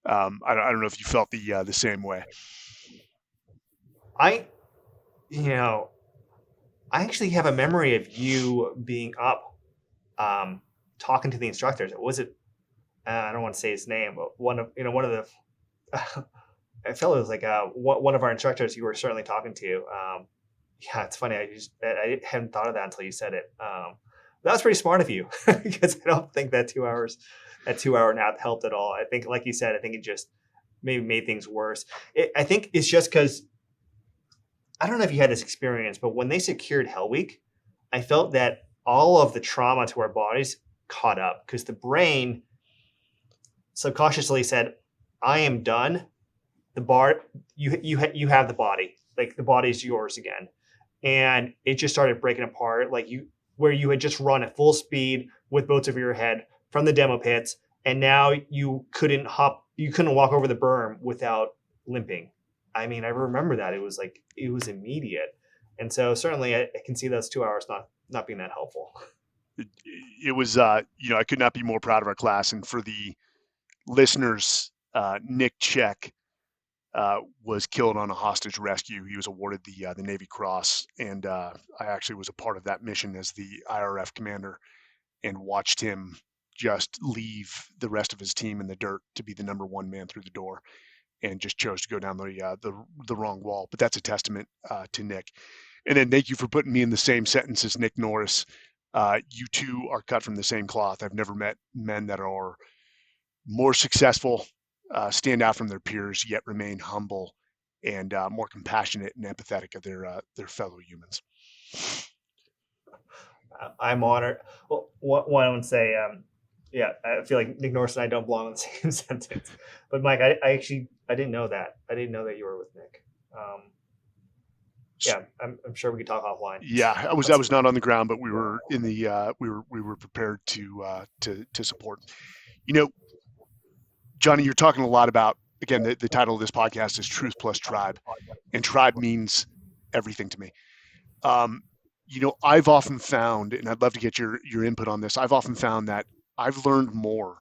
Speaker 3: I don't know if you felt the same way.
Speaker 1: I actually have a memory of you being up, talking to the instructors. Was it? I don't want to say his name, but one of the. I felt it was one of our instructors you were certainly talking to. Yeah, it's funny. I hadn't thought of that until you said it. That was pretty smart of you because I don't think that 2 hours, that 2 hour nap helped at all. I think, like you said, I think it just maybe made things worse. I think it's just because I don't know if you had this experience, but when they secured Hell Week, I felt that all of the trauma to our bodies caught up because the brain subconsciously said, "I am done. The bar, you have the body. Like the body's yours again." And it just started breaking apart, like where you had just run at full speed with boats over your head from the demo pits, and now you couldn't walk over the berm without limping. I mean, I remember that it was immediate, and so certainly I can see those 2 hours not being that helpful.
Speaker 3: It was, I could not be more proud of our class. And for the listeners, Nick Check was killed on a hostage rescue. He was awarded the Navy Cross, and I actually was a part of that mission as the IRF commander, and watched him just leave the rest of his team in the dirt to be the number one man through the door, and just chose to go down the wrong wall. But that's a testament to Nick. And then thank you for putting me in the same sentence as Nick Norris. You two are cut from the same cloth. I've never met men that are more successful, stand out from their peers, yet remain humble and more compassionate and empathetic of their fellow humans.
Speaker 1: I'm honored. Well, one I would say, yeah, I feel like Nick Norris and I don't belong in the same sentence. But Mike, I didn't know that. I didn't know that you were with Nick. Yeah, I'm sure we could talk offline.
Speaker 3: Yeah, I was not on the ground, but we were in the we were prepared to support. Jonny, you're talking a lot about, again, the title of this podcast is Truth Plus Tribe, and tribe means everything to me. I've often found, and I'd love to get your input on this, I've often found that I've learned more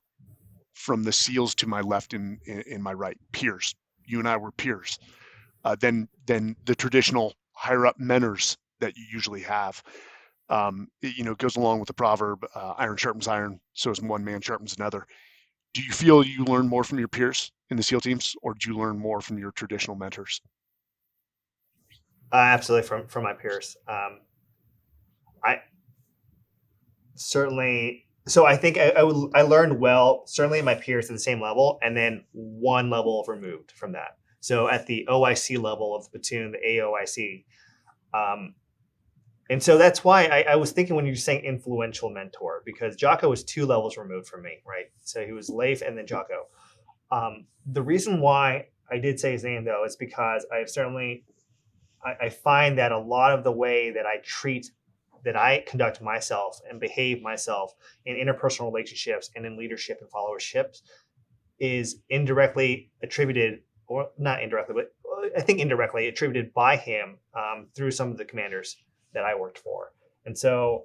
Speaker 3: from the SEALs to my left and in my right, peers. You and I were peers, than the traditional higher up mentors that you usually have. It goes along with the proverb, iron sharpens iron, so as one man sharpens another. Do you feel you learn more from your peers in the SEAL teams, or do you learn more from your traditional mentors?
Speaker 1: Absolutely from my peers. I certainly. So I think I learned well, certainly my peers at the same level, and then one level removed from that. So at the OIC level of the platoon, the AOIC. And so that's why I was thinking when you were saying influential mentor, because Jocko was 2 levels removed from me, right? So he was Leif and then Jocko. The reason why I did say his name, though, is because I find that a lot of the way that I conduct myself and behave myself in interpersonal relationships and in leadership and followership is indirectly attributed, or not indirectly, but I think indirectly attributed by him through some of the commanders that I worked for. And so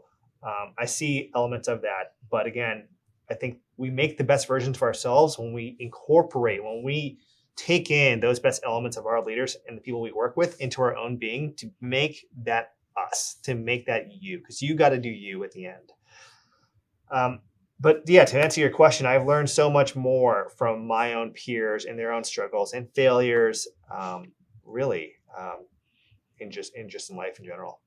Speaker 1: I see elements of that. But again, I think we make the best versions of ourselves when we take in those best elements of our leaders and the people we work with into our own being to make that us, to make that you, because you got to do you at the end. But yeah, to answer your question, I've learned so much more from my own peers and their own struggles and failures, really, in life in general.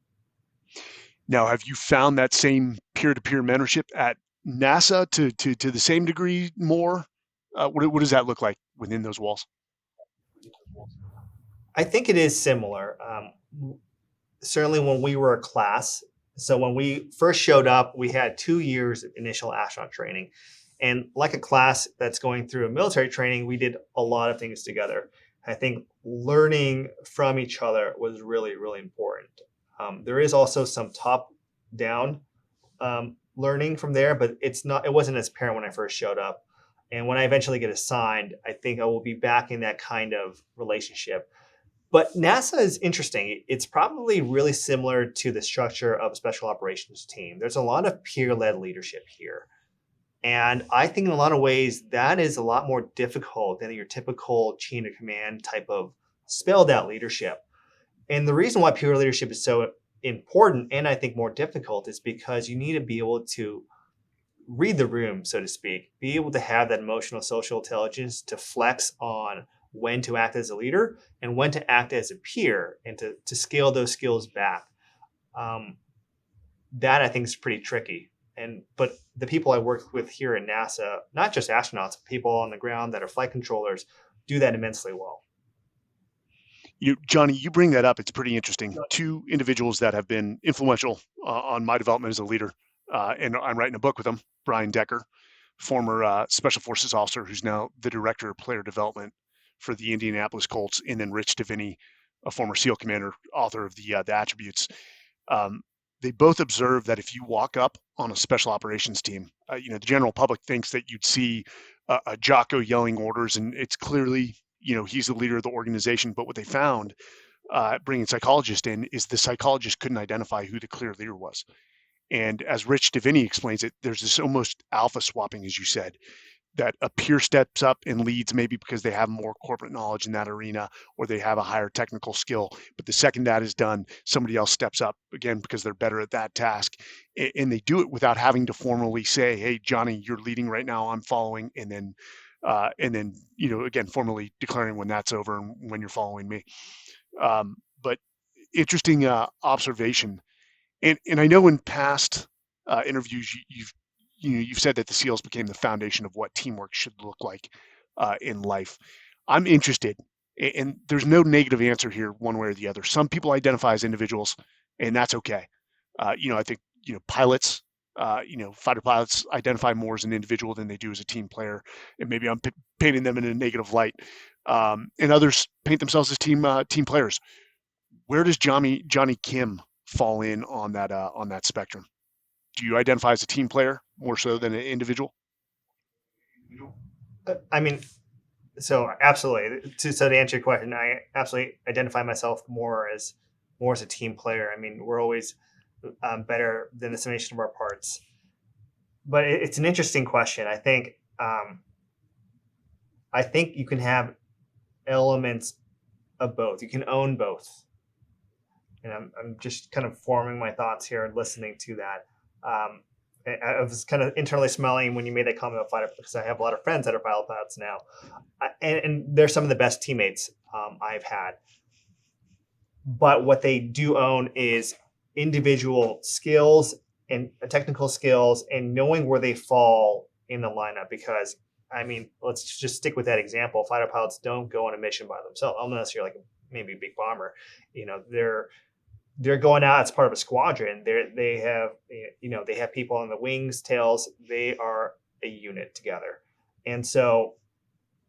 Speaker 3: Now, have you found that same peer-to-peer mentorship at NASA to the same degree more? What does that look like within those walls?
Speaker 1: I think it is similar. Certainly when we were a class, so when we first showed up, we had 2 years of initial astronaut training. And like a class that's going through a military training, we did a lot of things together. I think learning from each other was really, really important. There is also some top-down learning from there, but it wasn't as apparent when I first showed up. And when I eventually get assigned, I think I will be back in that kind of relationship. But NASA is interesting. It's probably really similar to the structure of a special operations team. There's a lot of peer-led leadership here. And I think in a lot of ways, that is a lot more difficult than your typical chain of command type of spelled out leadership. And the reason why peer leadership is so important and I think more difficult is because you need to be able to read the room, so to speak, be able to have that emotional social intelligence to flex on when to act as a leader and when to act as a peer and to scale those skills back. That I think is pretty tricky. But the people I work with here at NASA, not just astronauts, people on the ground that are flight controllers, do that immensely well.
Speaker 3: Johnny, you bring that up. It's pretty interesting. Two individuals that have been influential on my development as a leader, and I'm writing a book with them. Brian Decker, former Special Forces officer, who's now the director of player development for the Indianapolis Colts, and then Rich Deviney, a former SEAL commander, author of the Attributes. They both observe that if you walk up on a special operations team, the general public thinks that you'd see a Jocko yelling orders, and it's clearly, he's the leader of the organization. But what they found, bringing psychologists in, is the psychologist couldn't identify who the clear leader was. And as Rich Deviney explains it, there's this almost alpha swapping, as you said, that a peer steps up and leads maybe because they have more corporate knowledge in that arena or they have a higher technical skill. But the second that is done, somebody else steps up again because they're better at that task. And they do it without having to formally say, hey, Johnny, you're leading right now, I'm following. And then, again, formally declaring when that's over and when you're following me. But interesting observation. And I know in past interviews, you've said that the SEALs became the foundation of what teamwork should look like in life. I'm interested, and there's no negative answer here one way or the other. Some people identify as individuals, and that's okay. I think, pilots, fighter pilots identify more as an individual than they do as a team player. And maybe I'm painting them in a negative light. And others paint themselves as team players. Where does Jonny Kim fall in on that spectrum? Do you identify as a team player more so than an individual?
Speaker 1: I mean, so absolutely. So to answer your question, I absolutely identify myself more as a team player. I mean, we're always better than the summation of our parts. But it's an interesting question. I think you can have elements of both. You can own both. And I'm just kind of forming my thoughts here and listening to that. I was kind of internally smelling when you made that comment about fighter, because I have a lot of friends that are fighter pilots now, and they're some of the best teammates I've had. But what they do own is individual skills and technical skills, and knowing where they fall in the lineup. Because I mean, let's just stick with that example. Fighter pilots don't go on a mission by themselves, unless you're like maybe a big bomber. They're going out as part of a squadron. They have people on the wings, tails. They are a unit together. And so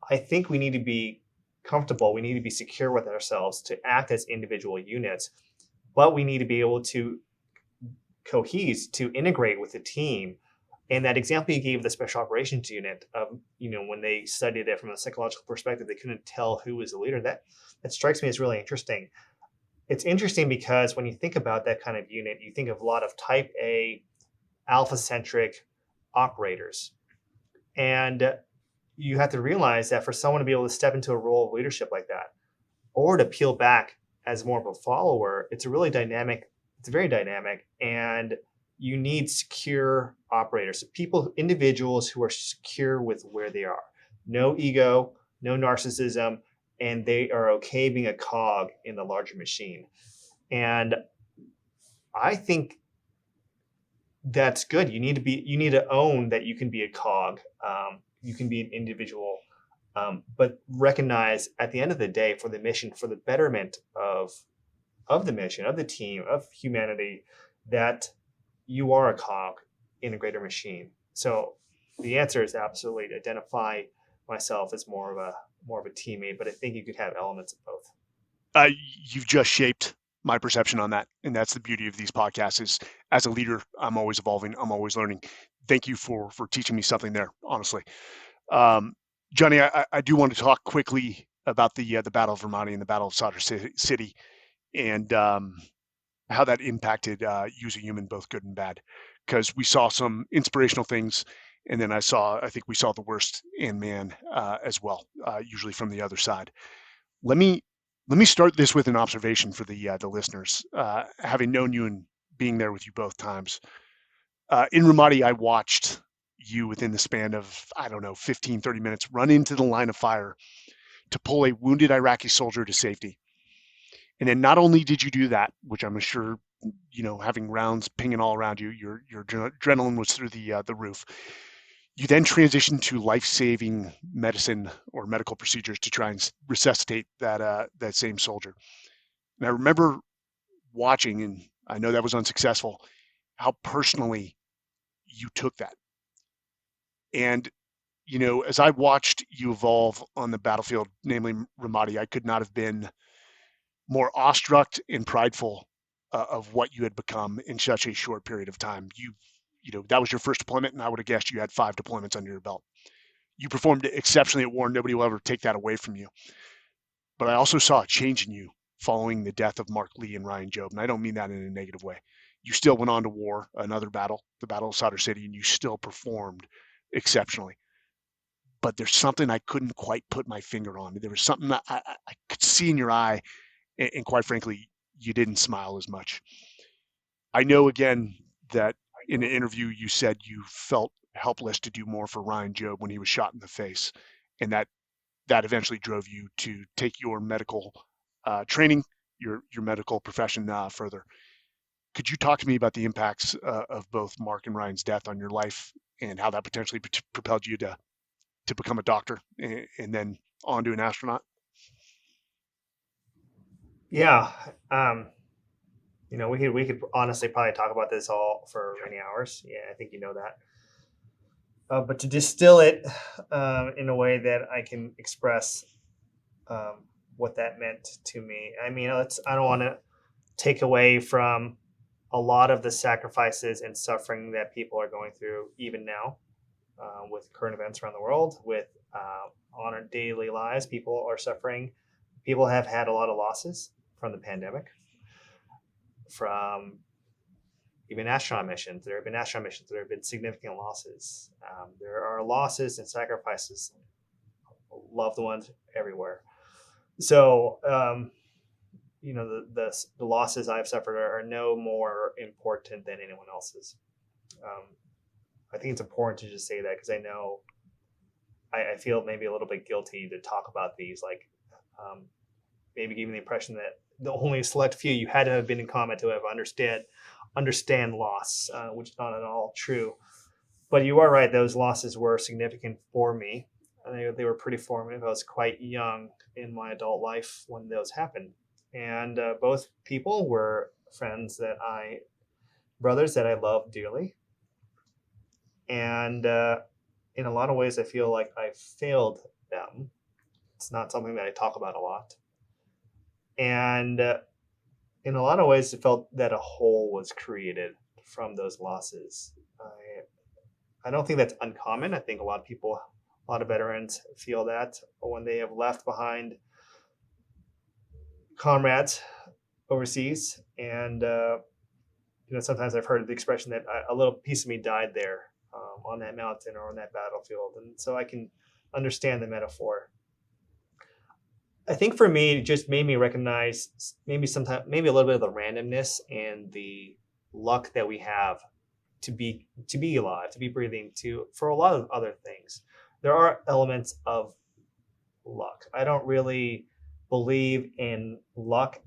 Speaker 1: I think we need to be comfortable. We need to be secure with ourselves to act as individual units, but we need to be able to cohese, to integrate with the team. And that example you gave of the special operations unit, when they studied it from a psychological perspective, they couldn't tell who was the leader. That strikes me as really interesting. It's interesting because when you think about that kind of unit, you think of a lot of type A, alpha-centric operators. And you have to realize that for someone to be able to step into a role of leadership like that, or to peel back as more of a follower, it's very dynamic, and you need secure operators, individuals who are secure with where they are. No ego, no narcissism, and they are okay being a cog in the larger machine. And I think that's good. You need to own that you can be a cog. You can be an individual, but recognize at the end of the day, for the mission, for the betterment of the mission, of the team, of humanity, that you are a cog in a greater machine. So the answer is absolutely to identify myself as more of a teammate, but I think you could have elements of both.
Speaker 3: You've just shaped my perception on that, and that's the beauty of these podcasts. Is as a leader, I'm always evolving, I'm always learning. Thank you for teaching me something there, honestly. Johnny, I do want to talk quickly about the Battle of Ramadi and the Battle of Sadr City, and how that impacted you as a human, both good and bad, because we saw some inspirational things. And then I think we saw the worst in man as well, usually from the other side. Let me start this with an observation for the listeners. Having known you and being there with you both times, in Ramadi, I watched you within the span of, 15, 30 minutes, run into the line of fire to pull a wounded Iraqi soldier to safety. And then not only did you do that, which I'm sure, having rounds pinging all around you, your adrenaline was through the roof. You then transitioned to life-saving medicine or medical procedures to try and resuscitate that same soldier. And I remember watching, and I know that was unsuccessful, how personally you took that. And as I watched you evolve on the battlefield, namely Ramadi, I could not have been more awestruck and prideful of what you had become in such a short period of time. That was your first deployment, and I would have guessed you had 5 deployments under your belt. You performed exceptionally at war. Nobody will ever take that away from you. But I also saw a change in you following the death of Mark Lee and Ryan Job, and I don't mean that in a negative way. You still went on to war, another battle, the Battle of Sadr City, and you still performed exceptionally. But there's something I couldn't quite put my finger on. There was something that I could see in your eye, and quite frankly, you didn't smile as much. I know, again, that in an interview you said you felt helpless to do more for Ryan Job when he was shot in the face, and that eventually drove you to take your medical training, your medical profession further. Could you talk to me about the impacts of both Mark and Ryan's death on your life, and how that potentially propelled you to become a doctor and then on to an astronaut?
Speaker 1: Yeah. We could honestly probably talk about this all for many hours. Yeah, I think you know that. But to distill it in a way that I can express what that meant to me. I mean, I don't want to take away from a lot of the sacrifices and suffering that people are going through even now with current events around the world, with on our daily lives. People are suffering. People have had a lot of losses from the pandemic, from even astronaut missions. There have been astronaut missions. There have been significant losses. There are losses and sacrifices, loved ones everywhere. So, the losses I've suffered are no more important than anyone else's. I think it's important to just say that, because I know I feel maybe a little bit guilty to talk about these, like maybe giving the impression that the only select few you had to have been in combat to have understand loss, which is not at all true. But you are right; those losses were significant for me. They were pretty formative. I was quite young in my adult life when those happened, and both people were brothers that I loved dearly, and in a lot of ways, I feel like I failed them. It's not something that I talk about a lot, and in a lot of ways, it felt that a hole was created from those losses. I don't think that's uncommon. I think a lot of veterans feel that when they have left behind comrades overseas, and sometimes I've heard the expression that a little piece of me died there on that mountain or on that battlefield, and so I can understand the metaphor. I think for me, it just made me recognize maybe a little bit of the randomness and the luck that we have to be alive, to be breathing, for a lot of other things. There are elements of luck. I don't really believe in luck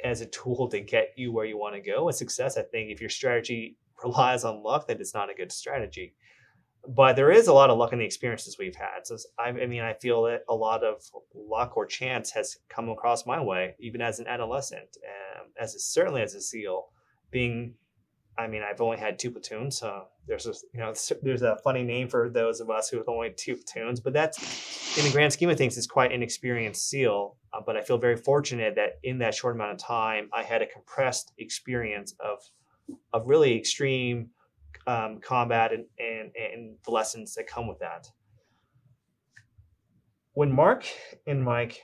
Speaker 1: as a tool to get you where you want to go. With success, I think if your strategy relies on luck, then it's not a good strategy. But there is a lot of luck in the experiences we've had. So I feel that a lot of luck or chance has come across my way, even as an adolescent, certainly as a SEAL. I've only had 2 platoons. So there's a funny name for those of us who have only 2 platoons, but that's, in the grand scheme of things, is quite an experienced SEAL. But I feel very fortunate that in that short amount of time, I had a compressed experience of really extreme combat and the lessons that come with that. When Mark and Mike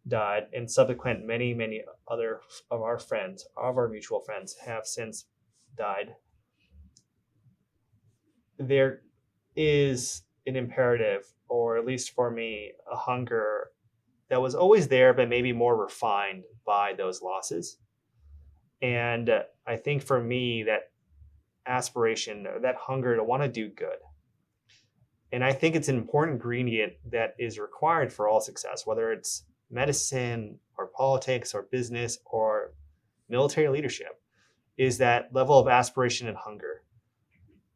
Speaker 1: died, and subsequent many other of our mutual friends have since died, there is an imperative, or at least for me, a hunger that was always there, but maybe more refined by those losses. And I think for me, that aspiration, that hunger to want to do good. And I think it's an important ingredient that is required for all success, whether it's medicine or politics or business or military leadership, is that level of aspiration and hunger.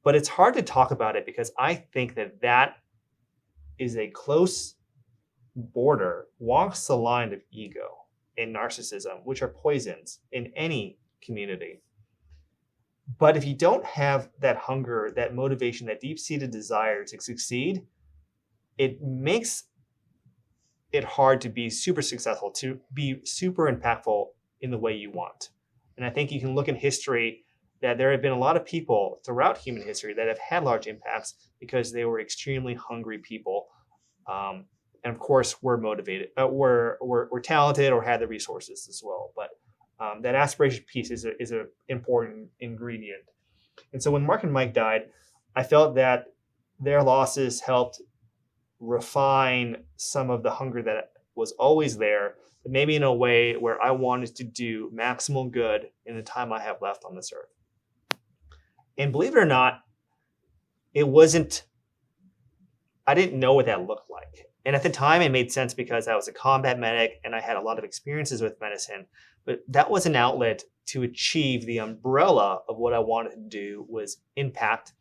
Speaker 1: But it's hard to talk about it because I think that is a close border, walks the line of ego and narcissism, which are poisons in any community. But if you don't have that hunger, that motivation, that deep-seated desire to succeed, it makes it hard to be super successful, to be super impactful in the way you want. And I think you can look in history that there have been a lot of people throughout human history that have had large impacts because they were extremely hungry people. And of course, were motivated, were talented or had the resources as well. But that aspiration piece is an important ingredient. And so when Mark and Mike died, I felt that their losses helped refine some of the hunger that was always there, but maybe in a way where I wanted to do maximal good in the time I have left on this earth. And believe it or not, I didn't know what that looked like. And at the time, it made sense because I was a combat medic and I had a lot of experiences with medicine. But that was an outlet to achieve the umbrella of what I wanted to do, was impact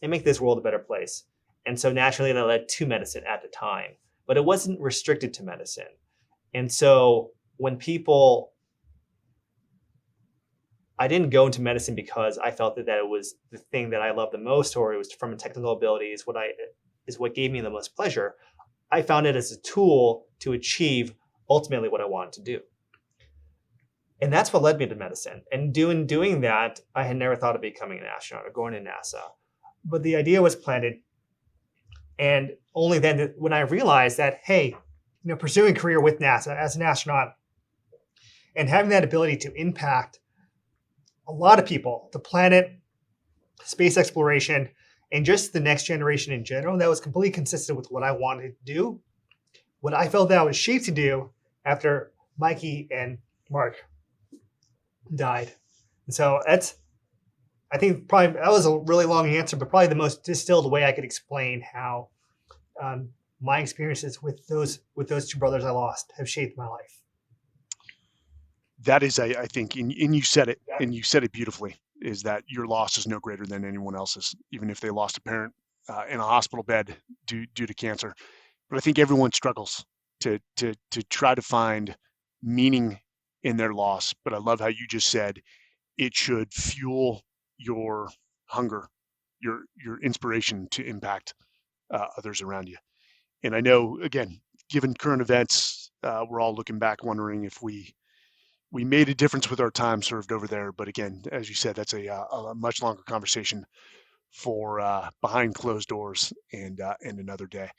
Speaker 1: and make this world a better place. And so naturally, that led to medicine at the time. But it wasn't restricted to medicine. And so when I didn't go into medicine because I felt that it was the thing that I loved the most, or it was from a technical ability is what gave me the most pleasure. I found it as a tool to achieve ultimately what I wanted to do. And that's what led me to medicine. And doing that, I had never thought of becoming an astronaut or going to NASA. But the idea was planted. And only then when I realized that, hey, pursuing a career with NASA as an astronaut and having that ability to impact a lot of people, the planet, space exploration, and just the next generation in general, that was completely consistent with what I wanted to do, what I felt that I was shaped to do after Mikey and Mark died. And so I think probably that was a really long answer, but probably the most distilled way I could explain how my experiences with those two brothers I lost have shaped my life.
Speaker 3: That is, I think, and you said it, and you said it beautifully, is that your loss is no greater than anyone else's, even if they lost a parent in a hospital bed due to cancer. But I think everyone struggles to try to find meaning in their loss. But I love how you just said it should fuel your hunger, your inspiration to impact others around you. And I know, again, given current events, we're all looking back wondering if we made a difference with our time served over there. But again, as you said, that's a much longer conversation for behind closed doors and another day.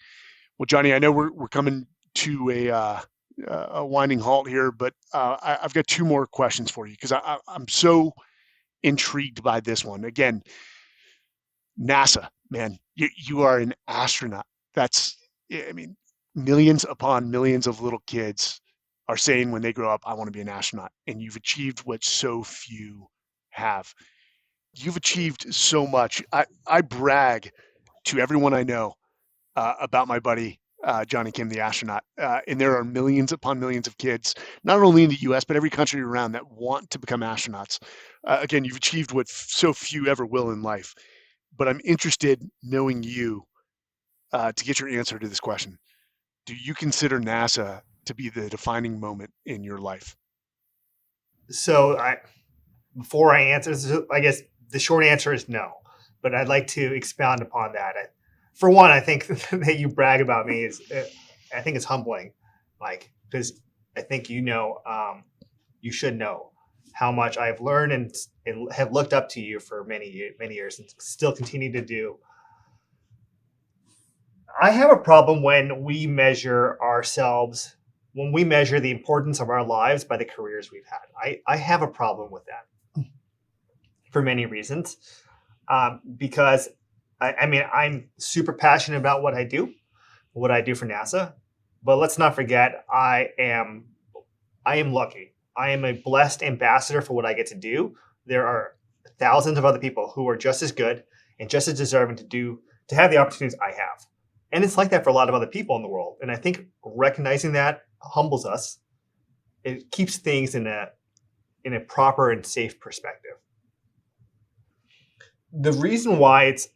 Speaker 3: Well, Jonny, I know we're coming to a winding halt here, but I've got two more questions for you because I'm so intrigued by this one. Again, NASA, man, you are an astronaut. Millions upon millions of little kids are saying when they grow up, I want to be an astronaut. And you've achieved what so few have. You've achieved so much. I brag to everyone I know about my buddy, Jonny Kim, the astronaut. And there are millions upon millions of kids, not only in the US, but every country around that want to become astronauts. Again, you've achieved what so few ever will in life. But I'm interested, knowing you, to get your answer to this question. Do you consider NASA to be the defining moment in your life?
Speaker 1: So before I answer, I guess the short answer is no, but I'd like to expound upon that. For one, I think that you brag about me I think it's humbling, Mike, because I think you should know how much I've learned and have looked up to you for many years and still continue to do. I have a problem when we measure the importance of our lives by the careers we've had. I have a problem with that for many reasons. Because I'm super passionate about what I do for NASA, but let's not forget I am lucky. I am a blessed ambassador for what I get to do. There are thousands of other people who are just as good and just as deserving to have the opportunities I have. And it's like that for a lot of other people in the world. And I think recognizing that humbles us. It keeps things in a proper and safe perspective. The reason why it's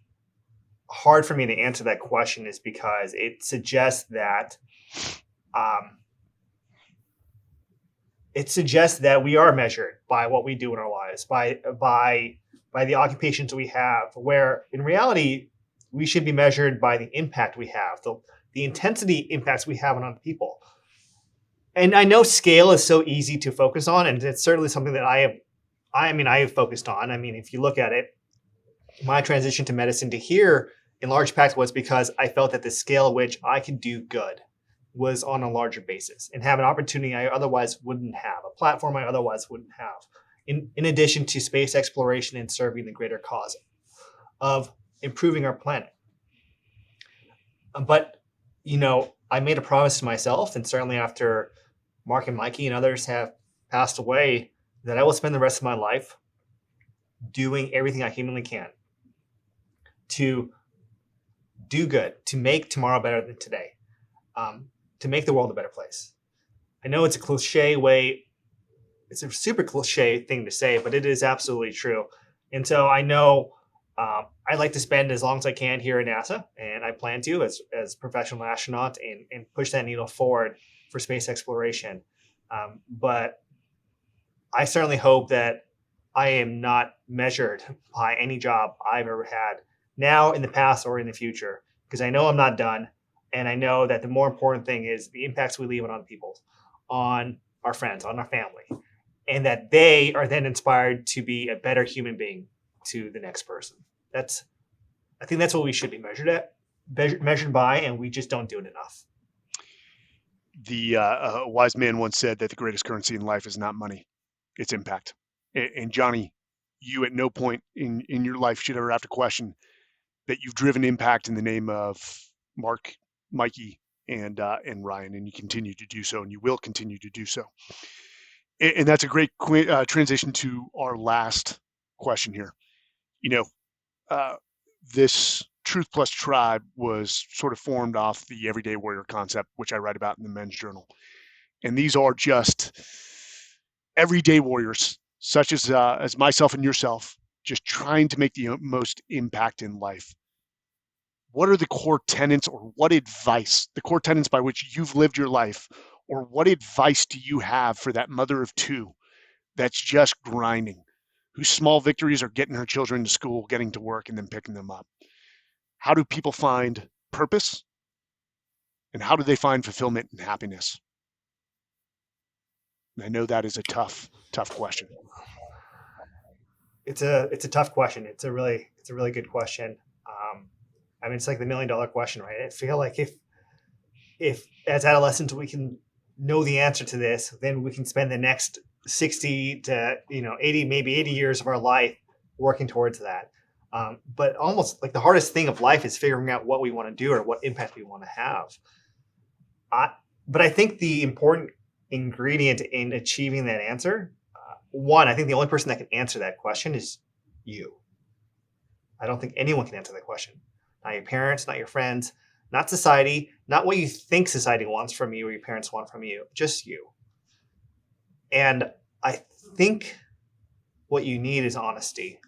Speaker 1: hard for me to answer that question is because it suggests that um, we are measured by what we do in our lives, by the occupations we have. Where in reality, we should be measured by the impact we have, the intensity impacts we have on other people. And I know scale is so easy to focus on, and it's certainly something that I have focused on. I mean, if you look at it, my transition to medicine to here in large part was because I felt that the scale at which I could do good was on a larger basis and have an opportunity I otherwise wouldn't have, a platform I otherwise wouldn't have, in addition to space exploration and serving the greater cause of improving our planet. But, I made a promise to myself, and certainly after Mark and Mikey and others have passed away, that I will spend the rest of my life doing everything I humanly can to do good, to make tomorrow better than today, to make the world a better place. I know it's a super cliche thing to say, but it is absolutely true. And so I know I'd like to spend as long as I can here at NASA, and I plan to as professional astronaut and push that needle forward for space exploration. But I certainly hope that I am not measured by any job I've ever had now, in the past, or in the future, because I know I'm not done. And I know that the more important thing is the impacts we leave on people, on our friends, on our family, and that they are then inspired to be a better human being to the next person. I think that's what we should be measured by, and we just don't do it enough.
Speaker 3: The wise man once said that the greatest currency in life is not money, it's impact. And Jonny, you at no point in your life should ever have to question that you've driven impact in the name of Mark, Mikey, and Ryan, and you continue to do so, and you will continue to do so. And that's a great transition to our last question here. This Truth Plus Tribe was sort of formed off the Everyday Warrior concept, which I write about in the Men's Journal. And these are just everyday warriors, such as myself and yourself, just trying to make the most impact in life. What are the core tenets, or what advice, the core tenets by which you've lived your life, or what advice do you have for that mother of two that's just grinding, whose small victories are getting her children to school, getting to work, and then picking them up? How do people find purpose? And how do they find fulfillment and happiness? And I know that is a tough question.
Speaker 1: It's a tough question. It's a really good question. It's like the $1 million question, right? I feel like if as adolescents we can know the answer to this, then we can spend the next 60 to 80, maybe 80 years of our life working towards that. But almost like the hardest thing of life is figuring out what we want to do or what impact we want to have. But I think the important ingredient in achieving that answer, one, I think the only person that can answer that question is you. I don't think anyone can answer that question. Not your parents, not your friends, not society, not what you think society wants from you or your parents want from you, just you. And I think what you need is honesty.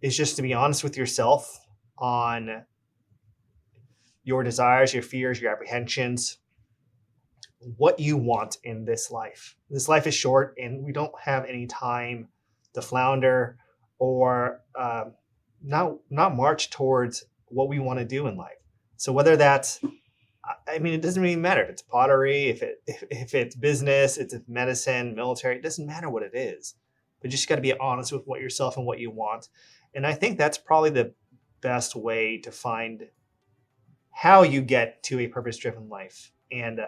Speaker 1: Is just to be honest with yourself on your desires, your fears, your apprehensions, what you want in this life. This life is short, and we don't have any time to flounder or not march towards what we want to do in life. So whether that's, it doesn't really matter if it's pottery, if it's business, it's medicine, military, it doesn't matter what it is. But you just got to be honest with what yourself and what you want. And I think that's probably the best way to find how you get to a purpose-driven life. And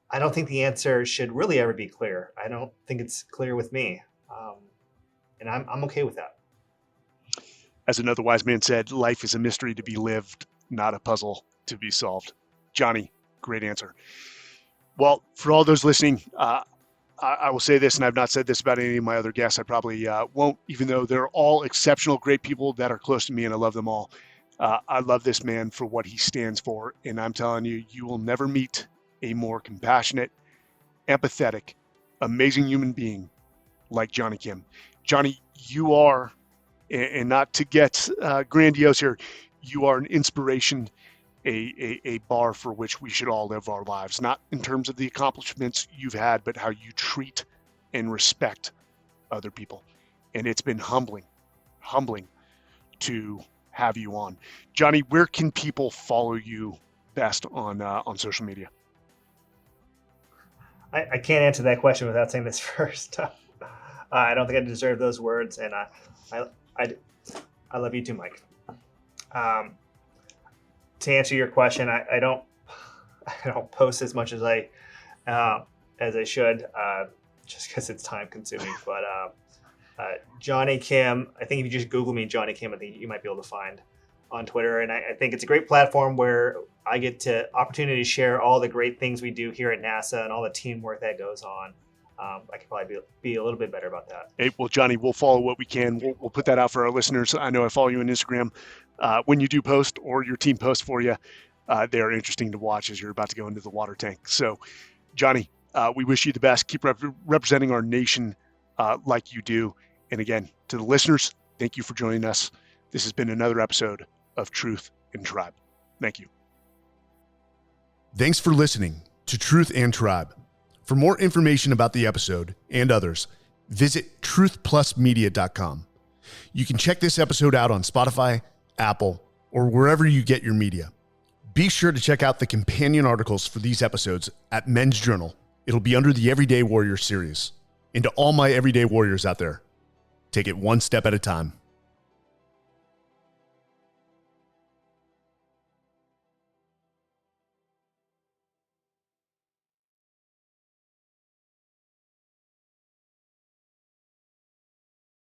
Speaker 1: I don't think the answer should really ever be clear. I don't think it's clear with me. And I'm okay with that.
Speaker 3: As another wise man said, life is a mystery to be lived, not a puzzle to be solved. Jonny, great answer. Well, for all those listening, I will say this, and I've not said this about any of my other guests. I probably won't, even though they're all exceptional, great people that are close to me, and I love them all. I love this man for what he stands for, and I'm telling you, you will never meet a more compassionate, empathetic, amazing human being like Jonny Kim. Jonny, you are and not to get grandiose here, you are an inspiration, a bar for which we should all live our lives, not in terms of the accomplishments you've had, but how you treat and respect other people. And it's been humbling to have you on. Jonny, where can people follow you best on social media?
Speaker 1: I can't answer that question without saying this first. I don't think I deserve those words, and I love you too, Mike. To answer your question, I don't post as much as I should, just because it's time consuming. But Jonny Kim, I think if you just Google me, Jonny Kim, I think you might be able to find on Twitter. And I think it's a great platform where I get to opportunity to share all the great things we do here at NASA and all the teamwork that goes on. I could probably be a little bit better about that.
Speaker 3: Hey, well, Jonny, we'll follow what we can. We'll put that out for our listeners. I know I follow you on Instagram. When you do post or your team posts for you, they are interesting to watch as you're about to go into the water tank. So, Jonny, we wish you the best. Keep representing our nation like you do. And again, to the listeners, thank you for joining us. This has been another episode of Truth and Tribe. Thank you.
Speaker 2: Thanks for listening to Truth and Tribe. For more information about the episode and others, visit truthplusmedia.com. You can check this episode out on Spotify, Apple, or wherever you get your media. Be sure to check out the companion articles for these episodes at Men's Journal. It'll be under the Everyday Warrior series. And to all my everyday warriors out there, take it one step at a time.